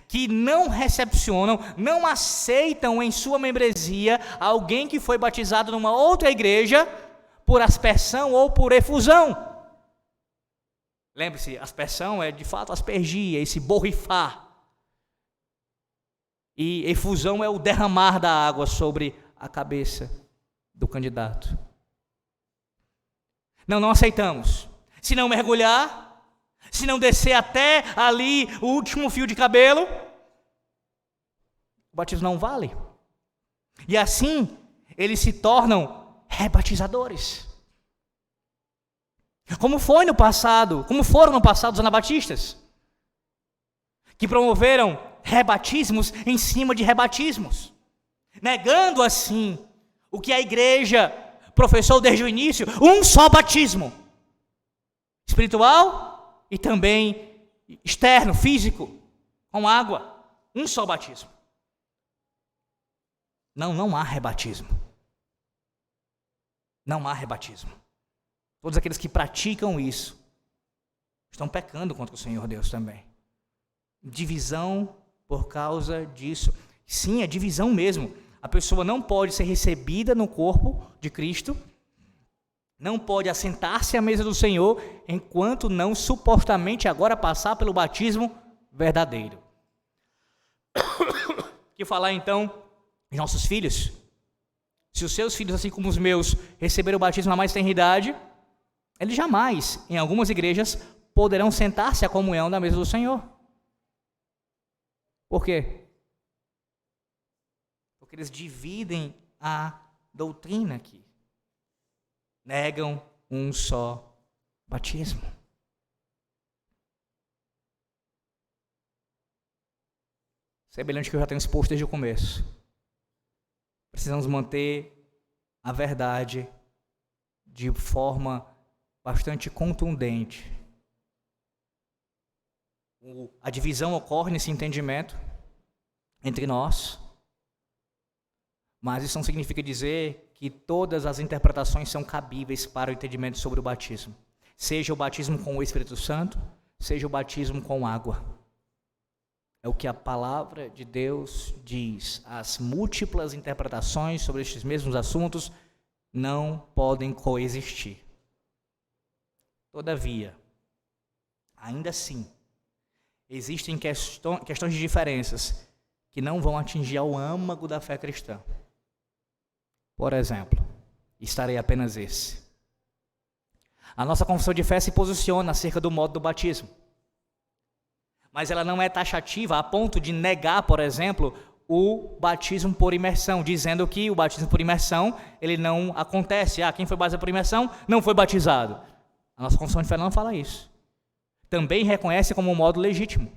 [SPEAKER 1] que não recepcionam, não aceitam em sua membresia alguém que foi batizado numa outra igreja por aspersão ou por efusão. Lembre-se, aspersão é de fato aspergir, esse borrifar. E efusão é o derramar da água sobre a cabeça do candidato. Não aceitamos. Se não mergulhar, se não descer até ali o último fio de cabelo, o batismo não vale. E assim, eles se tornam rebatizadores. Como foram no passado os anabatistas, que promoveram rebatismos em cima de rebatismos, negando assim o que a igreja professou desde o início, um só batismo, espiritual e também externo, físico, com água, um só batismo. Não há rebatismo. Não há rebatismo. Todos aqueles que praticam isso estão pecando contra o Senhor Deus também. Divisão por causa disso. Sim, é divisão mesmo. A pessoa não pode ser recebida no corpo de Cristo, não pode assentar-se à mesa do Senhor, enquanto não supostamente agora passar pelo batismo verdadeiro. Que falar então de nossos filhos? Se os seus filhos, assim como os meus, receberam o batismo na mais tenra idade, eles jamais, em algumas igrejas, poderão sentar-se à comunhão da mesa do Senhor. Por quê? Porque eles dividem a doutrina aqui. Negam um só batismo. Semelhante que eu já tenho exposto desde o começo. Precisamos manter a verdade de forma bastante contundente. A divisão ocorre nesse entendimento entre nós, mas isso não significa dizer que todas as interpretações são cabíveis para o entendimento sobre o batismo. Seja o batismo com o Espírito Santo, seja o batismo com água. É o que a palavra de Deus diz. As múltiplas interpretações sobre estes mesmos assuntos não podem coexistir. Todavia, ainda assim, existem questões de diferenças que não vão atingir ao âmago da fé cristã. Por exemplo, estarei apenas esse. A nossa confissão de fé se posiciona acerca do modo do batismo. Mas ela não é taxativa a ponto de negar, por exemplo, o batismo por imersão, dizendo que o batismo por imersão, ele não acontece. Quem foi batizado por imersão não foi batizado. A nossa confissão de fé não fala isso. Também reconhece como um modo legítimo.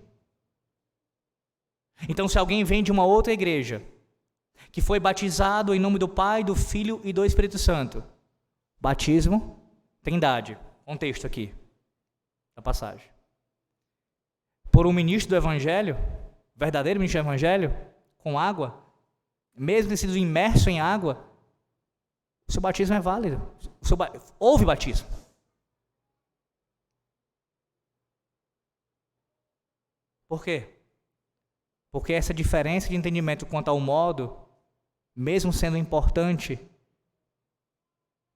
[SPEAKER 1] Então, se alguém vem de uma outra igreja, que foi batizado em nome do Pai, do Filho e do Espírito Santo, batismo, trindade, contexto aqui, da passagem. Por um ministro do Evangelho, verdadeiro ministro do Evangelho, com água, mesmo tendo sido imerso em água, o seu batismo é válido. Houve batismo. Por quê? Porque essa diferença de entendimento quanto ao modo, mesmo sendo importante,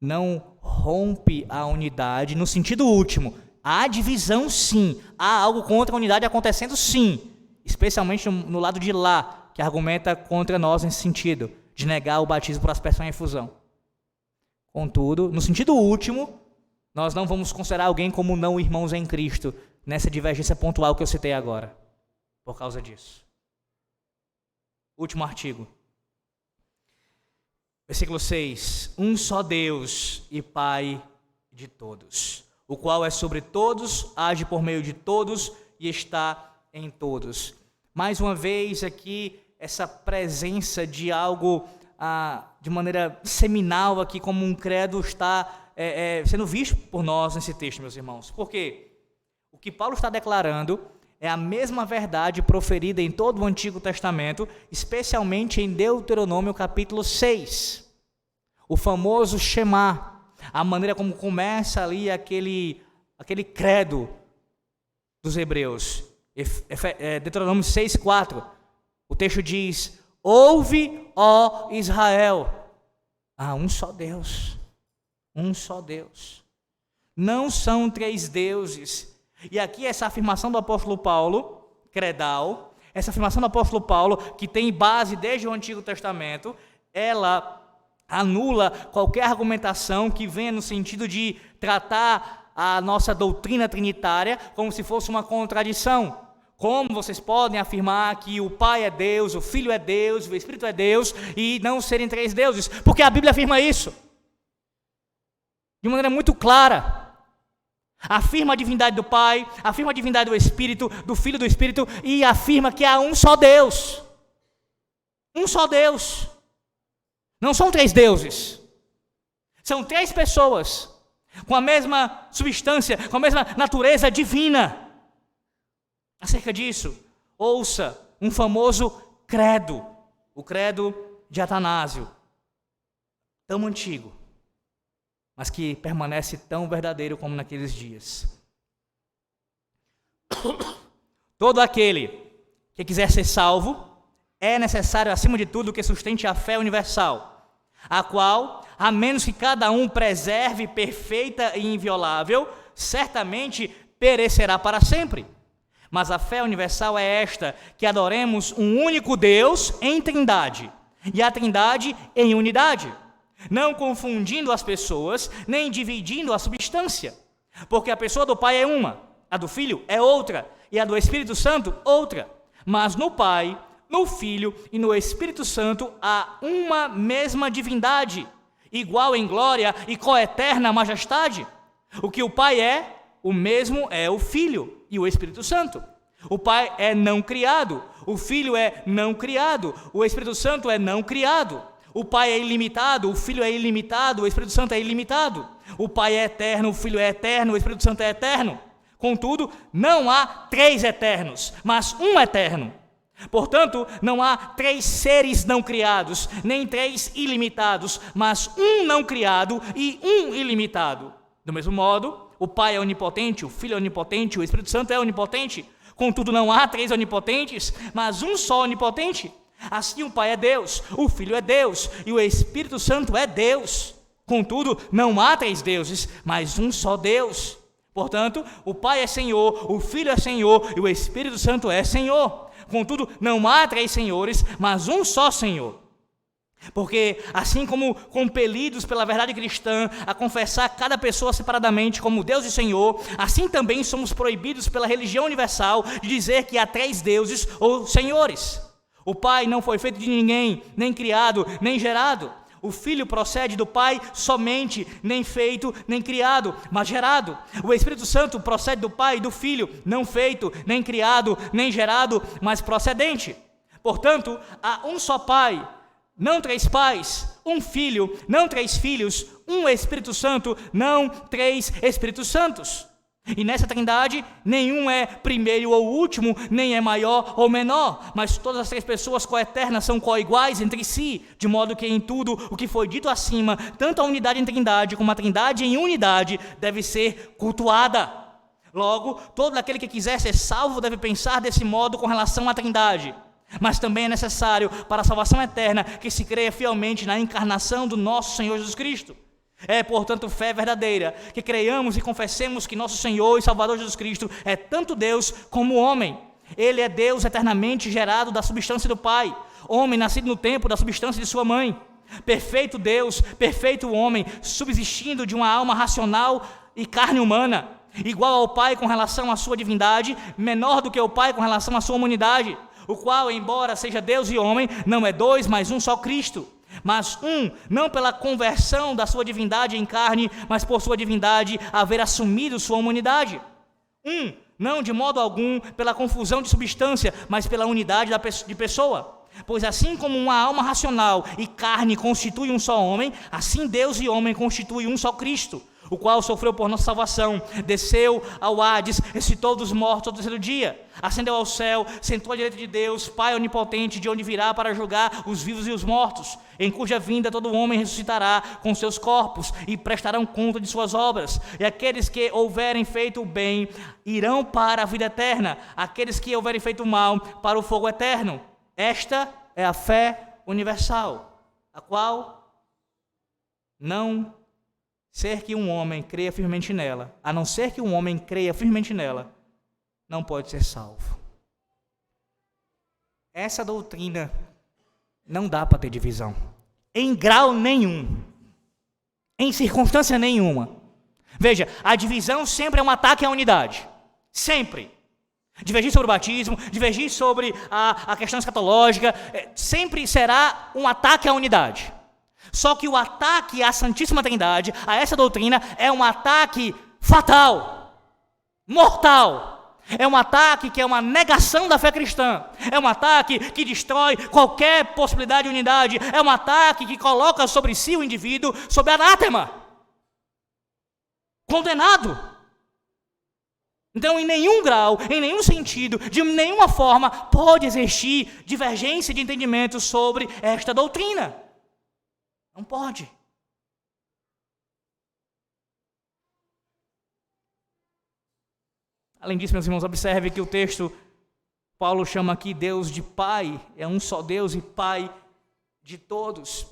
[SPEAKER 1] não rompe a unidade no sentido último. Há divisão, sim. Há algo contra a unidade acontecendo, sim. Especialmente no lado de lá, que argumenta contra nós nesse sentido, de negar o batismo por aspersão e efusão. Contudo, no sentido último, nós não vamos considerar alguém como não irmãos em Cristo, nessa divergência pontual que eu citei agora, por causa disso. Último artigo. Versículo 6. Um só Deus e Pai de todos, o qual é sobre todos, age por meio de todos e está em todos. Mais uma vez aqui, essa presença de algo de maneira seminal aqui, como um credo está sendo visto por nós nesse texto, meus irmãos. Por quê? O que Paulo está declarando é a mesma verdade proferida em todo o Antigo Testamento, especialmente em Deuteronômio capítulo 6. O famoso Shema, a maneira como começa ali aquele credo dos hebreus. Deuteronômio 6,4. O texto diz: ouve, ó Israel. Um só Deus. Um só Deus. Não são três deuses. E aqui essa afirmação do apóstolo Paulo, credal, essa afirmação do apóstolo Paulo, que tem base desde o Antigo Testamento, ela anula qualquer argumentação que venha no sentido de tratar a nossa doutrina trinitária como se fosse uma contradição. Como vocês podem afirmar que o Pai é Deus, o Filho é Deus, o Espírito é Deus e não serem três deuses? Porque a Bíblia afirma isso de maneira muito clara. Afirma a divindade do Pai, afirma a divindade do Espírito, do Filho e do Espírito, e afirma que há um só Deus. Um só Deus. Não são três deuses. São três pessoas com a mesma substância, com a mesma natureza divina. Acerca disso, ouça um famoso credo, o credo de Atanásio, tão antigo, mas que permanece tão verdadeiro como naqueles dias. Todo aquele que quiser ser salvo, é necessário, acima de tudo, que sustente a fé universal, a qual, a menos que cada um preserve perfeita e inviolável, certamente perecerá para sempre. Mas a fé universal é esta, que adoremos um único Deus em trindade, e a trindade em unidade, não confundindo as pessoas, nem dividindo a substância, porque a pessoa do Pai é uma, a do Filho é outra, e a do Espírito Santo outra, mas no Pai, no Filho e no Espírito Santo há uma mesma divindade, igual em glória e coeterna majestade. O que o Pai é, o mesmo é o Filho e o Espírito Santo. O Pai é não criado, o Filho é não criado, o Espírito Santo é não criado. O Pai é ilimitado, o Filho é ilimitado, o Espírito Santo é ilimitado. O Pai é eterno, o Filho é eterno, o Espírito Santo é eterno. Contudo, não há três eternos, mas um eterno. Portanto, não há três seres não criados, nem três ilimitados, mas um não criado e um ilimitado. Do mesmo modo, o Pai é onipotente, o Filho é onipotente, o Espírito Santo é onipotente. Contudo, não há três onipotentes, mas um só onipotente. Assim o Pai é Deus, o Filho é Deus e o Espírito Santo é Deus. Contudo, não há três deuses, mas um só Deus. Portanto, o Pai é Senhor, o Filho é Senhor e o Espírito Santo é Senhor. Contudo, não há três senhores, mas um só Senhor. Porque, assim como compelidos pela verdade cristã a confessar cada pessoa separadamente como Deus e Senhor, assim também somos proibidos pela religião universal de dizer que há três deuses ou senhores. O Pai não foi feito de ninguém, nem criado, nem gerado. O Filho procede do Pai somente, nem feito, nem criado, mas gerado. O Espírito Santo procede do Pai e do Filho, não feito, nem criado, nem gerado, mas procedente. Portanto, há um só Pai, não três pais, um Filho, não três filhos, um Espírito Santo, não três Espíritos Santos. E nessa trindade, nenhum é primeiro ou último, nem é maior ou menor, mas todas as três pessoas coeternas são coiguais entre si, de modo que em tudo o que foi dito acima, tanto a unidade em trindade como a trindade em unidade deve ser cultuada. Logo, todo aquele que quiser ser salvo deve pensar desse modo com relação à trindade. Mas também é necessário para a salvação eterna que se creia fielmente na encarnação do nosso Senhor Jesus Cristo. É, portanto, fé verdadeira, que creiamos e confessemos que nosso Senhor e Salvador Jesus Cristo é tanto Deus como homem. Ele é Deus eternamente gerado da substância do Pai, homem nascido no tempo da substância de sua mãe. Perfeito Deus, perfeito homem, subsistindo de uma alma racional e carne humana, igual ao Pai com relação à sua divindade, menor do que o Pai com relação à sua humanidade, o qual, embora seja Deus e homem, não é dois, mas um só Cristo. Mas um, não pela conversão da sua divindade em carne, mas por sua divindade haver assumido sua humanidade. Um, não de modo algum pela confusão de substância, mas pela unidade de pessoa. Pois assim como uma alma racional e carne constitui um só homem, assim Deus e homem constituem um só Cristo, o qual sofreu por nossa salvação, desceu ao Hades, ressuscitou dos mortos ao terceiro dia, ascendeu ao céu, sentou à direita de Deus, Pai onipotente, de onde virá para julgar os vivos e os mortos, em cuja vinda todo homem ressuscitará com seus corpos e prestarão conta de suas obras. E aqueles que houverem feito o bem irão para a vida eterna, aqueles que houverem feito o mal para o fogo eterno. Esta é a fé universal, a qual não ser que um homem creia firmemente nela, a não ser que um homem creia firmemente nela, não pode ser salvo. Essa doutrina não dá para ter divisão, em grau nenhum, em circunstância nenhuma. Veja, a divisão sempre é um ataque à unidade, sempre. Divergir sobre o batismo, divergir sobre a questão escatológica, sempre será um ataque à unidade. Só que o ataque à Santíssima Trindade, a essa doutrina, é um ataque fatal, mortal. É um ataque que é uma negação da fé cristã. É um ataque que destrói qualquer possibilidade de unidade. É um ataque que coloca sobre si o indivíduo sob anátema, condenado. Então, em nenhum grau, em nenhum sentido, de nenhuma forma, pode existir divergência de entendimento sobre esta doutrina. Não pode. Além disso, meus irmãos, observe que o texto, Paulo chama aqui Deus de Pai, é um só Deus e Pai de todos.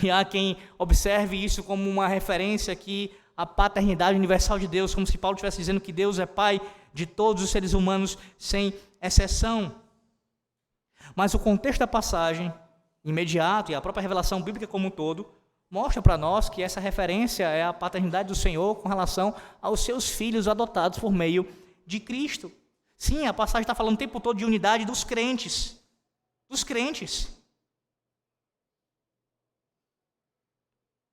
[SPEAKER 1] E há quem observe isso como uma referência aqui à paternidade universal de Deus, como se Paulo estivesse dizendo que Deus é Pai de todos os seres humanos, sem exceção. Mas o contexto da passagem, imediato, e a própria revelação bíblica como um todo, mostra para nós que essa referência é a paternidade do Senhor com relação aos seus filhos adotados por meio de Cristo. Sim, a passagem está falando o tempo todo de unidade dos crentes. Dos crentes.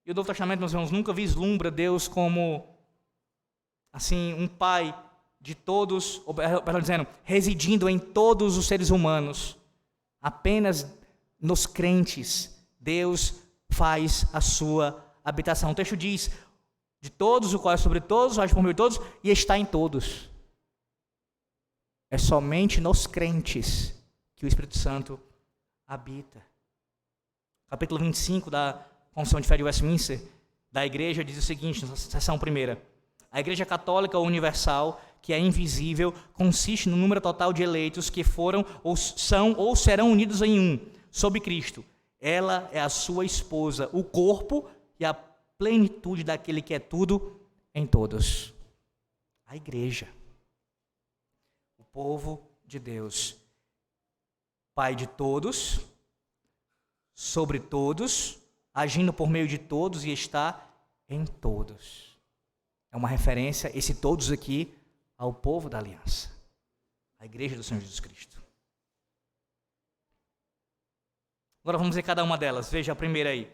[SPEAKER 1] E o Novo Testamento, meus irmãos, nunca vislumbra Deus como, assim, um pai de todos, perdão, dizendo, residindo em todos os seres humanos. Apenas nos crentes, Deus faz a sua habitação. O texto diz, de todos, o qual é sobre todos, age por meio de todos, e está em todos. É somente nos crentes que o Espírito Santo habita. Capítulo 25 da Confissão de Fé de Westminster, da Igreja, diz o seguinte, na seção primeira. A Igreja Católica Universal, que é invisível, consiste no número total de eleitos que foram, ou são, ou serão unidos em um, sob Cristo. Ela é a sua esposa, o corpo e a plenitude daquele que é tudo em todos. A Igreja. O povo de Deus. Pai de todos, sobre todos, agindo por meio de todos e está em todos. É uma referência, esse todos aqui, ao povo da aliança. A Igreja do Senhor Jesus Cristo. Agora vamos ver cada uma delas. Veja a primeira aí.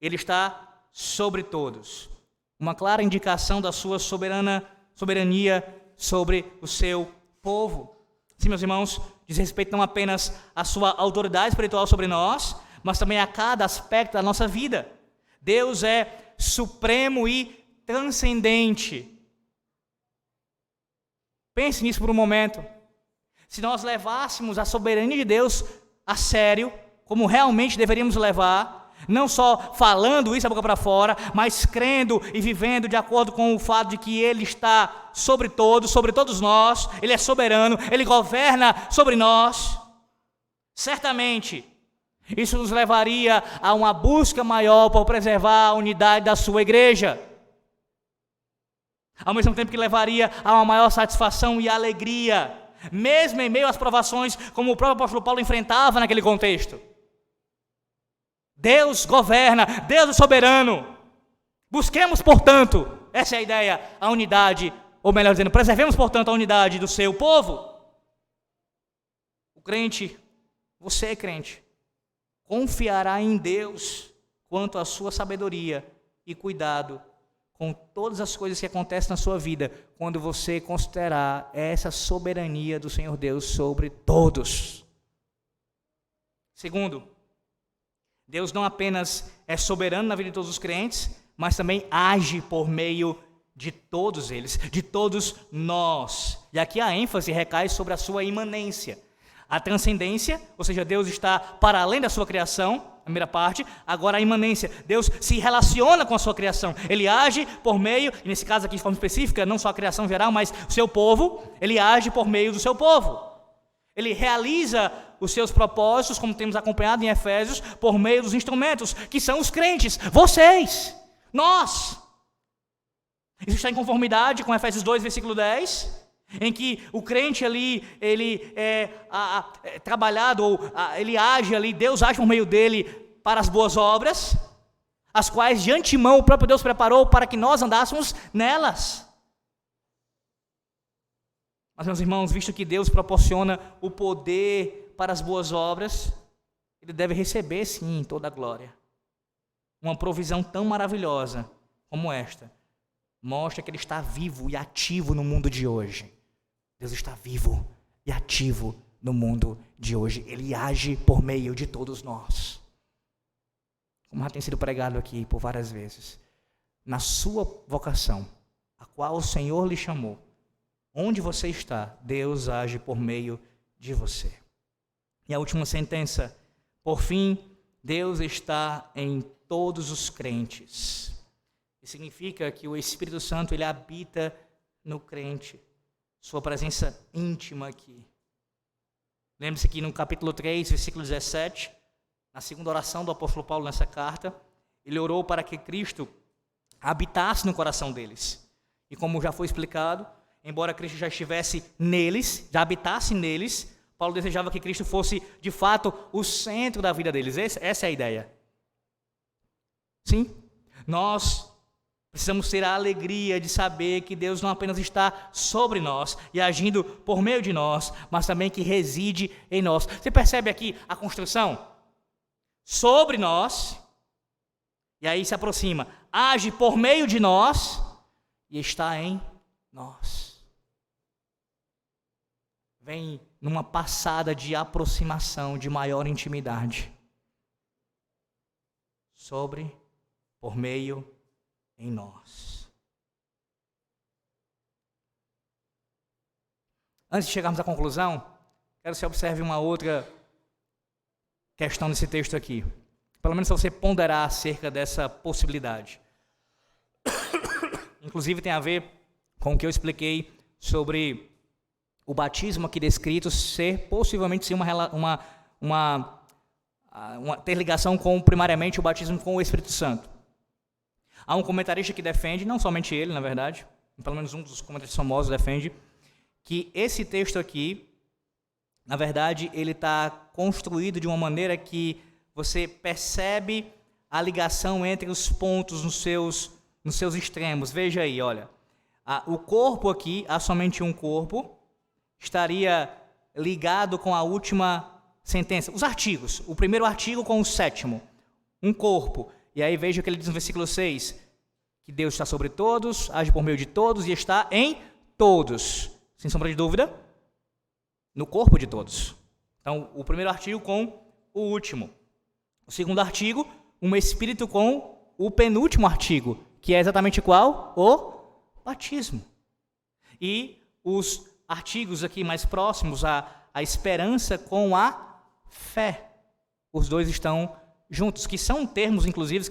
[SPEAKER 1] Ele está sobre todos. Uma clara indicação da sua soberania sobre o seu povo. Sim, meus irmãos, diz respeito não apenas à sua autoridade espiritual sobre nós, mas também a cada aspecto da nossa vida. Deus é supremo e transcendente. Pense nisso por um momento. Se nós levássemos a soberania de Deus a sério, como realmente deveríamos levar, não só falando isso da boca para fora, mas crendo e vivendo de acordo com o fato de que Ele está sobre todos nós, Ele é soberano, Ele governa sobre nós, certamente isso nos levaria a uma busca maior por preservar a unidade da sua igreja, ao mesmo tempo que levaria a uma maior satisfação e alegria, mesmo em meio às provações, como o próprio apóstolo Paulo enfrentava naquele contexto. Deus governa, Deus é soberano. Busquemos, portanto, essa é a ideia, a unidade, ou melhor dizendo, preservemos, portanto, a unidade do seu povo. O crente, você crente, confiará em Deus quanto à sua sabedoria e cuidado com todas as coisas que acontecem na sua vida, quando você considerar essa soberania do Senhor Deus sobre todos. Segundo, Deus não apenas é soberano na vida de todos os crentes, mas também age por meio de todos eles, de todos nós. E aqui a ênfase recai sobre a sua imanência. A transcendência, ou seja, Deus está para além da sua criação, a primeira parte. Agora a imanência, Deus se relaciona com a sua criação. Ele age por meio, e nesse caso aqui de forma específica, não só a criação geral, mas o seu povo, ele age por meio do seu povo. Ele realiza os seus propósitos, como temos acompanhado em Efésios, por meio dos instrumentos, que são os crentes, vocês, nós. Isso está em conformidade com Efésios 2, versículo 10, em que o crente ali, ele é trabalhado, ou ele age ali, Deus age por meio dele para as boas obras, as quais de antemão o próprio Deus preparou para que nós andássemos nelas. Mas, meus irmãos, visto que Deus proporciona o poder para as boas obras, Ele deve receber, sim, toda a glória. Uma provisão tão maravilhosa como esta mostra que Ele está vivo e ativo no mundo de hoje. Deus está vivo e ativo no mundo de hoje. Ele age por meio de todos nós. Como já tem sido pregado aqui por várias vezes. Na sua vocação, a qual o Senhor lhe chamou, onde você está, Deus age por meio de você. E a última sentença, por fim, Deus está em todos os crentes. Isso significa que o Espírito Santo, ele habita no crente. Sua presença íntima aqui. Lembre-se que no capítulo 3, versículo 17, na segunda oração do apóstolo Paulo nessa carta, ele orou para que Cristo habitasse no coração deles. E como já foi explicado, embora Cristo já estivesse neles, já habitasse neles, Paulo desejava que Cristo fosse, de fato, o centro da vida deles. Essa é a ideia. Sim, nós precisamos ter a alegria de saber que Deus não apenas está sobre nós e agindo por meio de nós, mas também que reside em nós. Você percebe aqui a construção? Sobre nós, e aí se aproxima, age por meio de nós e está em nós. Vem numa passada de aproximação, de maior intimidade. Sobre, por meio, em nós. Antes de chegarmos à conclusão, quero que você observe uma outra questão nesse texto aqui. Pelo menos se você ponderar acerca dessa possibilidade. Inclusive tem a ver com o que eu expliquei sobre o batismo aqui descrito ser possivelmente sim ter ligação com primariamente o batismo com o Espírito Santo. Há um comentarista que defende, não somente ele, na verdade, pelo menos um dos comentaristas famosos defende, que esse texto aqui, na verdade, ele está construído de uma maneira que você percebe a ligação entre os pontos nos seus extremos. Veja aí, olha. O corpo aqui, há somente um corpo, estaria ligado com a última sentença. Os artigos, o primeiro artigo com o sétimo. Um corpo. E aí veja o que ele diz no versículo 6. Que Deus está sobre todos, age por meio de todos e está em todos. Sem sombra de dúvida, no corpo de todos. Então, o primeiro artigo com o último. O segundo artigo, um espírito com o penúltimo artigo, que é exatamente qual? O batismo. E os artigos aqui mais próximos, a esperança com a fé. Os dois estão juntos, que são termos, inclusive,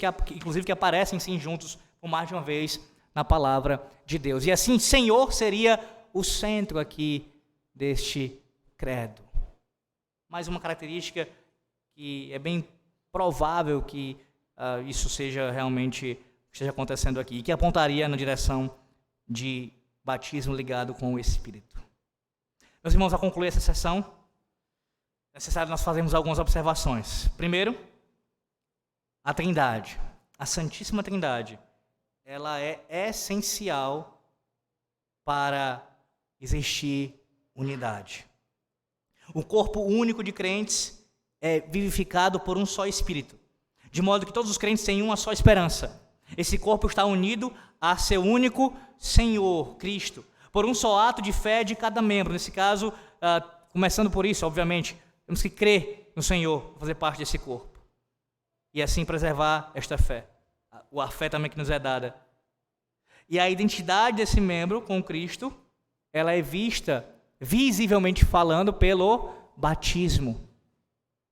[SPEAKER 1] que aparecem sim juntos, por mais de uma vez, na palavra de Deus. E assim, Senhor seria o centro aqui deste credo. Mais uma característica que é bem provável que isso seja realmente esteja acontecendo aqui, e que apontaria na direção de batismo ligado com o Espírito. Meus irmãos, ao concluir essa sessão, é necessário nós fazermos algumas observações. Primeiro, a Trindade, a Santíssima Trindade, ela é essencial para existir unidade. O corpo único de crentes é vivificado por um só Espírito, de modo que todos os crentes têm uma só esperança. Esse corpo está unido a seu único Senhor, Cristo, por um só ato de fé de cada membro. Nesse caso, começando por isso, obviamente, temos que crer no Senhor, fazer parte desse corpo, e assim preservar esta fé. a fé também que nos é dada. E a identidade desse membro com Cristo, ela é vista, visivelmente falando, pelo batismo.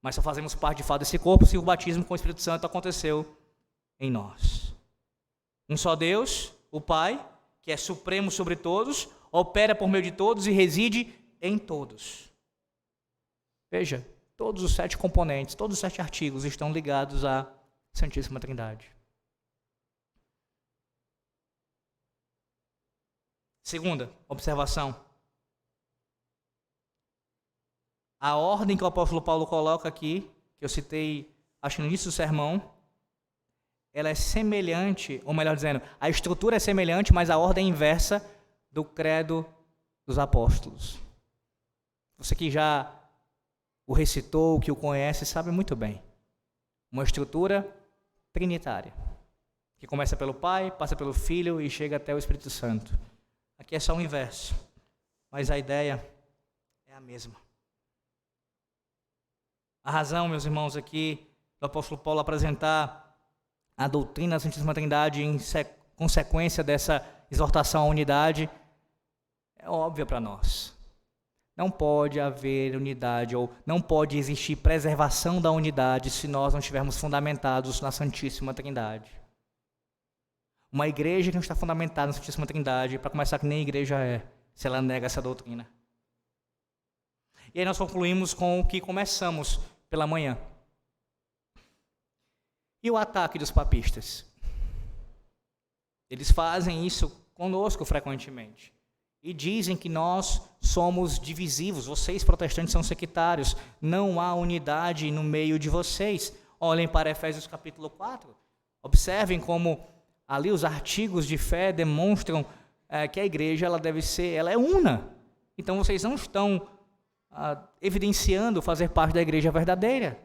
[SPEAKER 1] Mas só fazemos parte de fato desse corpo se o batismo com o Espírito Santo aconteceu em nós. Um só Deus, o Pai, que é supremo sobre todos, opera por meio de todos e reside em todos. Veja, todos os 7 componentes, todos os 7 artigos estão ligados à Santíssima Trindade. Segunda observação. A ordem que o apóstolo Paulo coloca aqui, que eu citei, acho que no início do sermão, ela é semelhante, ou melhor dizendo, a estrutura é semelhante, mas a ordem é inversa do credo dos apóstolos. Você que já o recitou, que o conhece, sabe muito bem. Uma estrutura trinitária, que começa pelo Pai, passa pelo Filho e chega até o Espírito Santo. Aqui é só o inverso, mas a ideia é a mesma. A razão, meus irmãos, aqui do apóstolo Paulo apresentar a doutrina da Santíssima Trindade em consequência dessa exortação à unidade é óbvia para nós. Não pode haver unidade ou não pode existir preservação da unidade se nós não estivermos fundamentados na Santíssima Trindade. Uma igreja que não está fundamentada na Santíssima Trindade, para começar, que nem igreja é, se ela nega essa doutrina. E aí nós concluímos com o que começamos pela manhã. E o ataque dos papistas? Eles fazem isso conosco frequentemente. E dizem que nós somos divisivos, vocês protestantes são sectários, não há unidade no meio de vocês. Olhem para Efésios capítulo 4, observem como ali os artigos de fé demonstram que a igreja ela é una. Então vocês não estão evidenciando fazer parte da igreja verdadeira.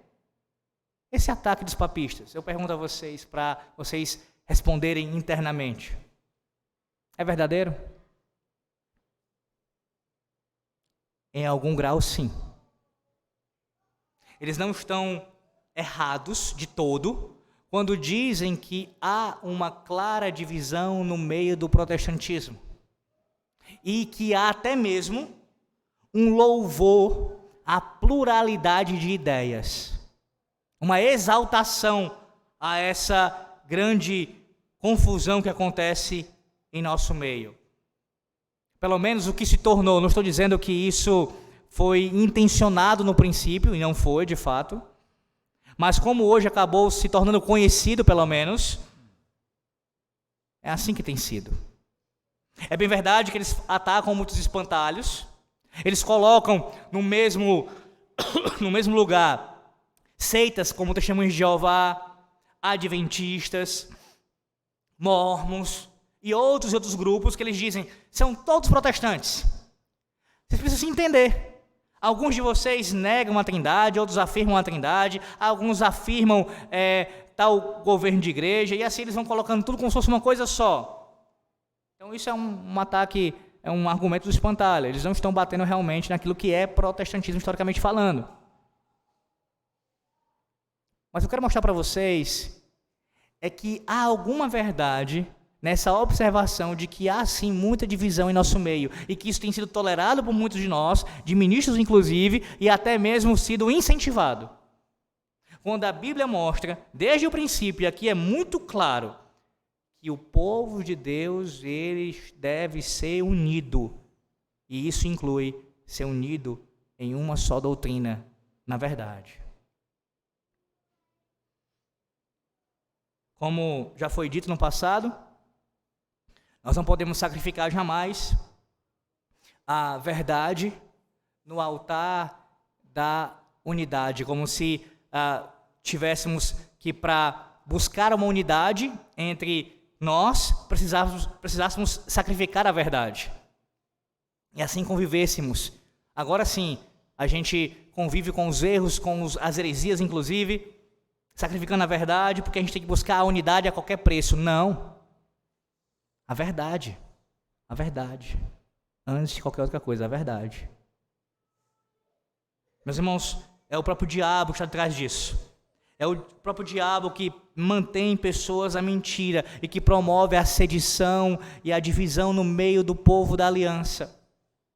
[SPEAKER 1] Esse ataque dos papistas, eu pergunto a vocês, para vocês responderem internamente, é verdadeiro? Em algum grau, sim. Eles não estão errados de todo quando dizem que há uma clara divisão no meio do protestantismo e que há até mesmo um louvor à pluralidade de ideias, uma exaltação a essa grande confusão que acontece em nosso meio. Pelo menos o que se tornou, não estou dizendo que isso foi intencionado no princípio, e não foi de fato, mas como hoje acabou se tornando conhecido pelo menos, é assim que tem sido. É bem verdade que eles atacam muitos espantalhos, eles colocam no mesmo lugar seitas como Testemunhas de Jeová, Adventistas, Mórmons e outros grupos que eles dizem são todos protestantes. Vocês precisam se entender. Alguns de vocês negam a Trindade, outros afirmam a Trindade, alguns afirmam tal governo de igreja, e assim eles vão colocando tudo como se fosse uma coisa só. Então isso é um ataque, é um argumento do espantalho. Eles não estão batendo realmente naquilo que é protestantismo historicamente falando. Mas eu quero mostrar para vocês é que há alguma verdade nessa observação de que há sim muita divisão em nosso meio e que isso tem sido tolerado por muitos de nós, de ministros inclusive, e até mesmo sido incentivado. Quando a Bíblia mostra, desde o princípio, e aqui é muito claro, que o povo de Deus ele deve ser unido, e isso inclui ser unido em uma só doutrina, na verdade. Como já foi dito no passado, nós não podemos sacrificar jamais a verdade no altar da unidade, como se tivéssemos que, para buscar uma unidade entre nós, precisássemos sacrificar a verdade. E assim convivêssemos. Agora sim, a gente convive com os erros, com as heresias inclusive, sacrificando a verdade, porque a gente tem que buscar a unidade a qualquer preço. Não. A verdade, antes de qualquer outra coisa, a verdade. Meus irmãos, é o próprio diabo que está atrás disso. É o próprio diabo que mantém pessoas à mentira e que promove a sedição e a divisão no meio do povo da aliança.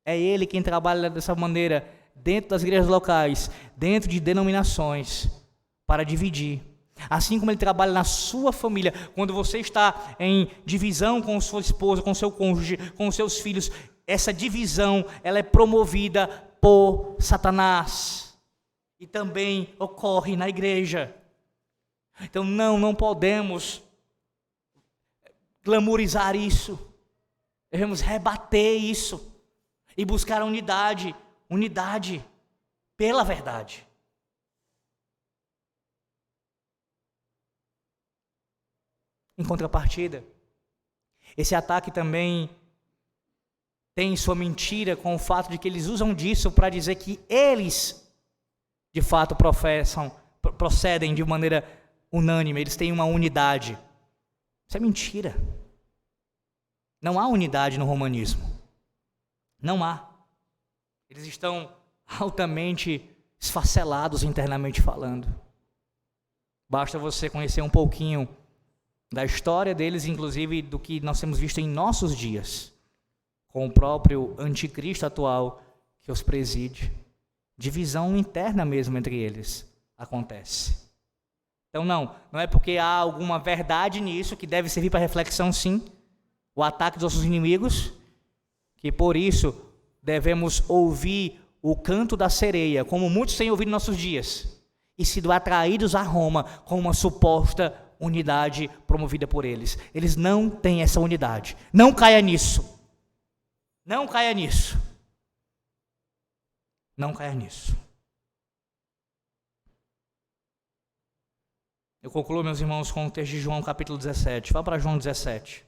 [SPEAKER 1] É ele quem trabalha dessa maneira dentro das igrejas locais, dentro de denominações, para dividir. Assim como ele trabalha na sua família, quando você está em divisão com sua esposa, com seu cônjuge, com seus filhos, essa divisão ela é promovida por Satanás. E também ocorre na igreja. Então não podemos glamourizar isso. Devemos rebater isso e buscar a unidade pela verdade. Em contrapartida, esse ataque também tem sua mentira com o fato de que eles usam disso para dizer que eles de fato procedem de maneira unânime, eles têm uma unidade. Isso é mentira. Não há unidade no romanismo. Não há. Eles estão altamente esfacelados internamente falando. Basta você conhecer um pouquinho da história deles, inclusive do que nós temos visto em nossos dias, com o próprio anticristo atual que os preside. Divisão interna mesmo entre eles acontece. Então não é porque há alguma verdade nisso que deve servir para reflexão, sim, o ataque dos nossos inimigos, que por isso devemos ouvir o canto da sereia, como muitos têm ouvido em nossos dias, e sido atraídos a Roma com uma suposta unidade promovida por eles. Eles não têm essa unidade. Não caia nisso. Não caia nisso. Não caia nisso. Eu concluo, meus irmãos, com o texto de João capítulo 17. Vá para João 17.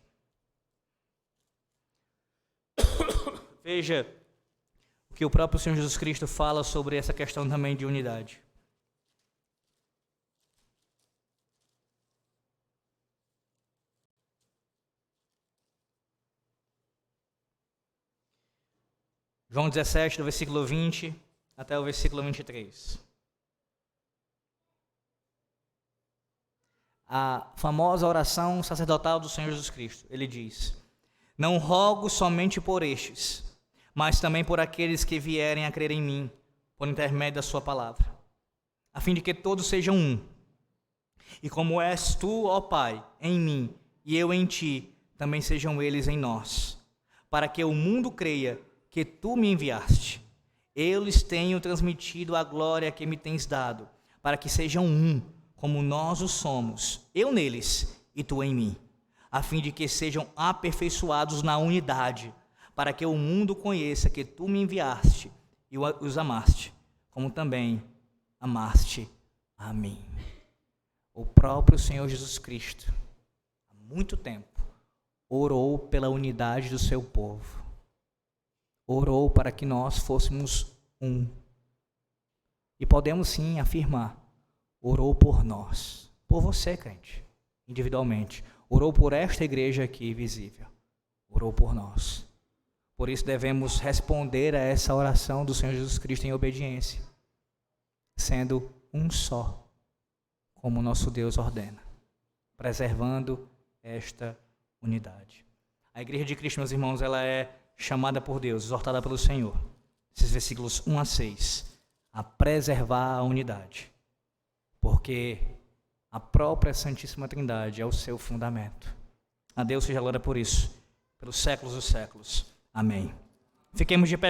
[SPEAKER 1] Veja o que o próprio Senhor Jesus Cristo fala sobre essa questão também de unidade. João 17, do versículo 20 até o versículo 23. A famosa oração sacerdotal do Senhor Jesus Cristo. Ele diz: não rogo somente por estes, mas também por aqueles que vierem a crer em mim, por intermédio da sua palavra, a fim de que todos sejam um. E como és tu, ó Pai, em mim, e eu em ti, também sejam eles em nós, para que o mundo creia que tu me enviaste. Eu lhes tenho transmitido a glória que me tens dado, para que sejam um, como nós o somos, eu neles e tu em mim, a fim de que sejam aperfeiçoados na unidade, para que o mundo conheça que tu me enviaste e os amaste, como também amaste a mim. O próprio Senhor Jesus Cristo, há muito tempo, orou pela unidade do seu povo. Orou para que nós fôssemos um. E podemos sim afirmar, orou por nós, por você, crente, individualmente. Orou por esta igreja aqui visível. Orou por nós. Por isso devemos responder a essa oração do Senhor Jesus Cristo em obediência, sendo um só, como nosso Deus ordena, preservando esta unidade. A igreja de Cristo, meus irmãos, ela é chamada por Deus, exortada pelo Senhor, esses versículos 1 a 6, a preservar a unidade, porque a própria Santíssima Trindade é o seu fundamento. A Deus seja glória por isso, pelos séculos dos séculos. Amém. Fiquemos de pé.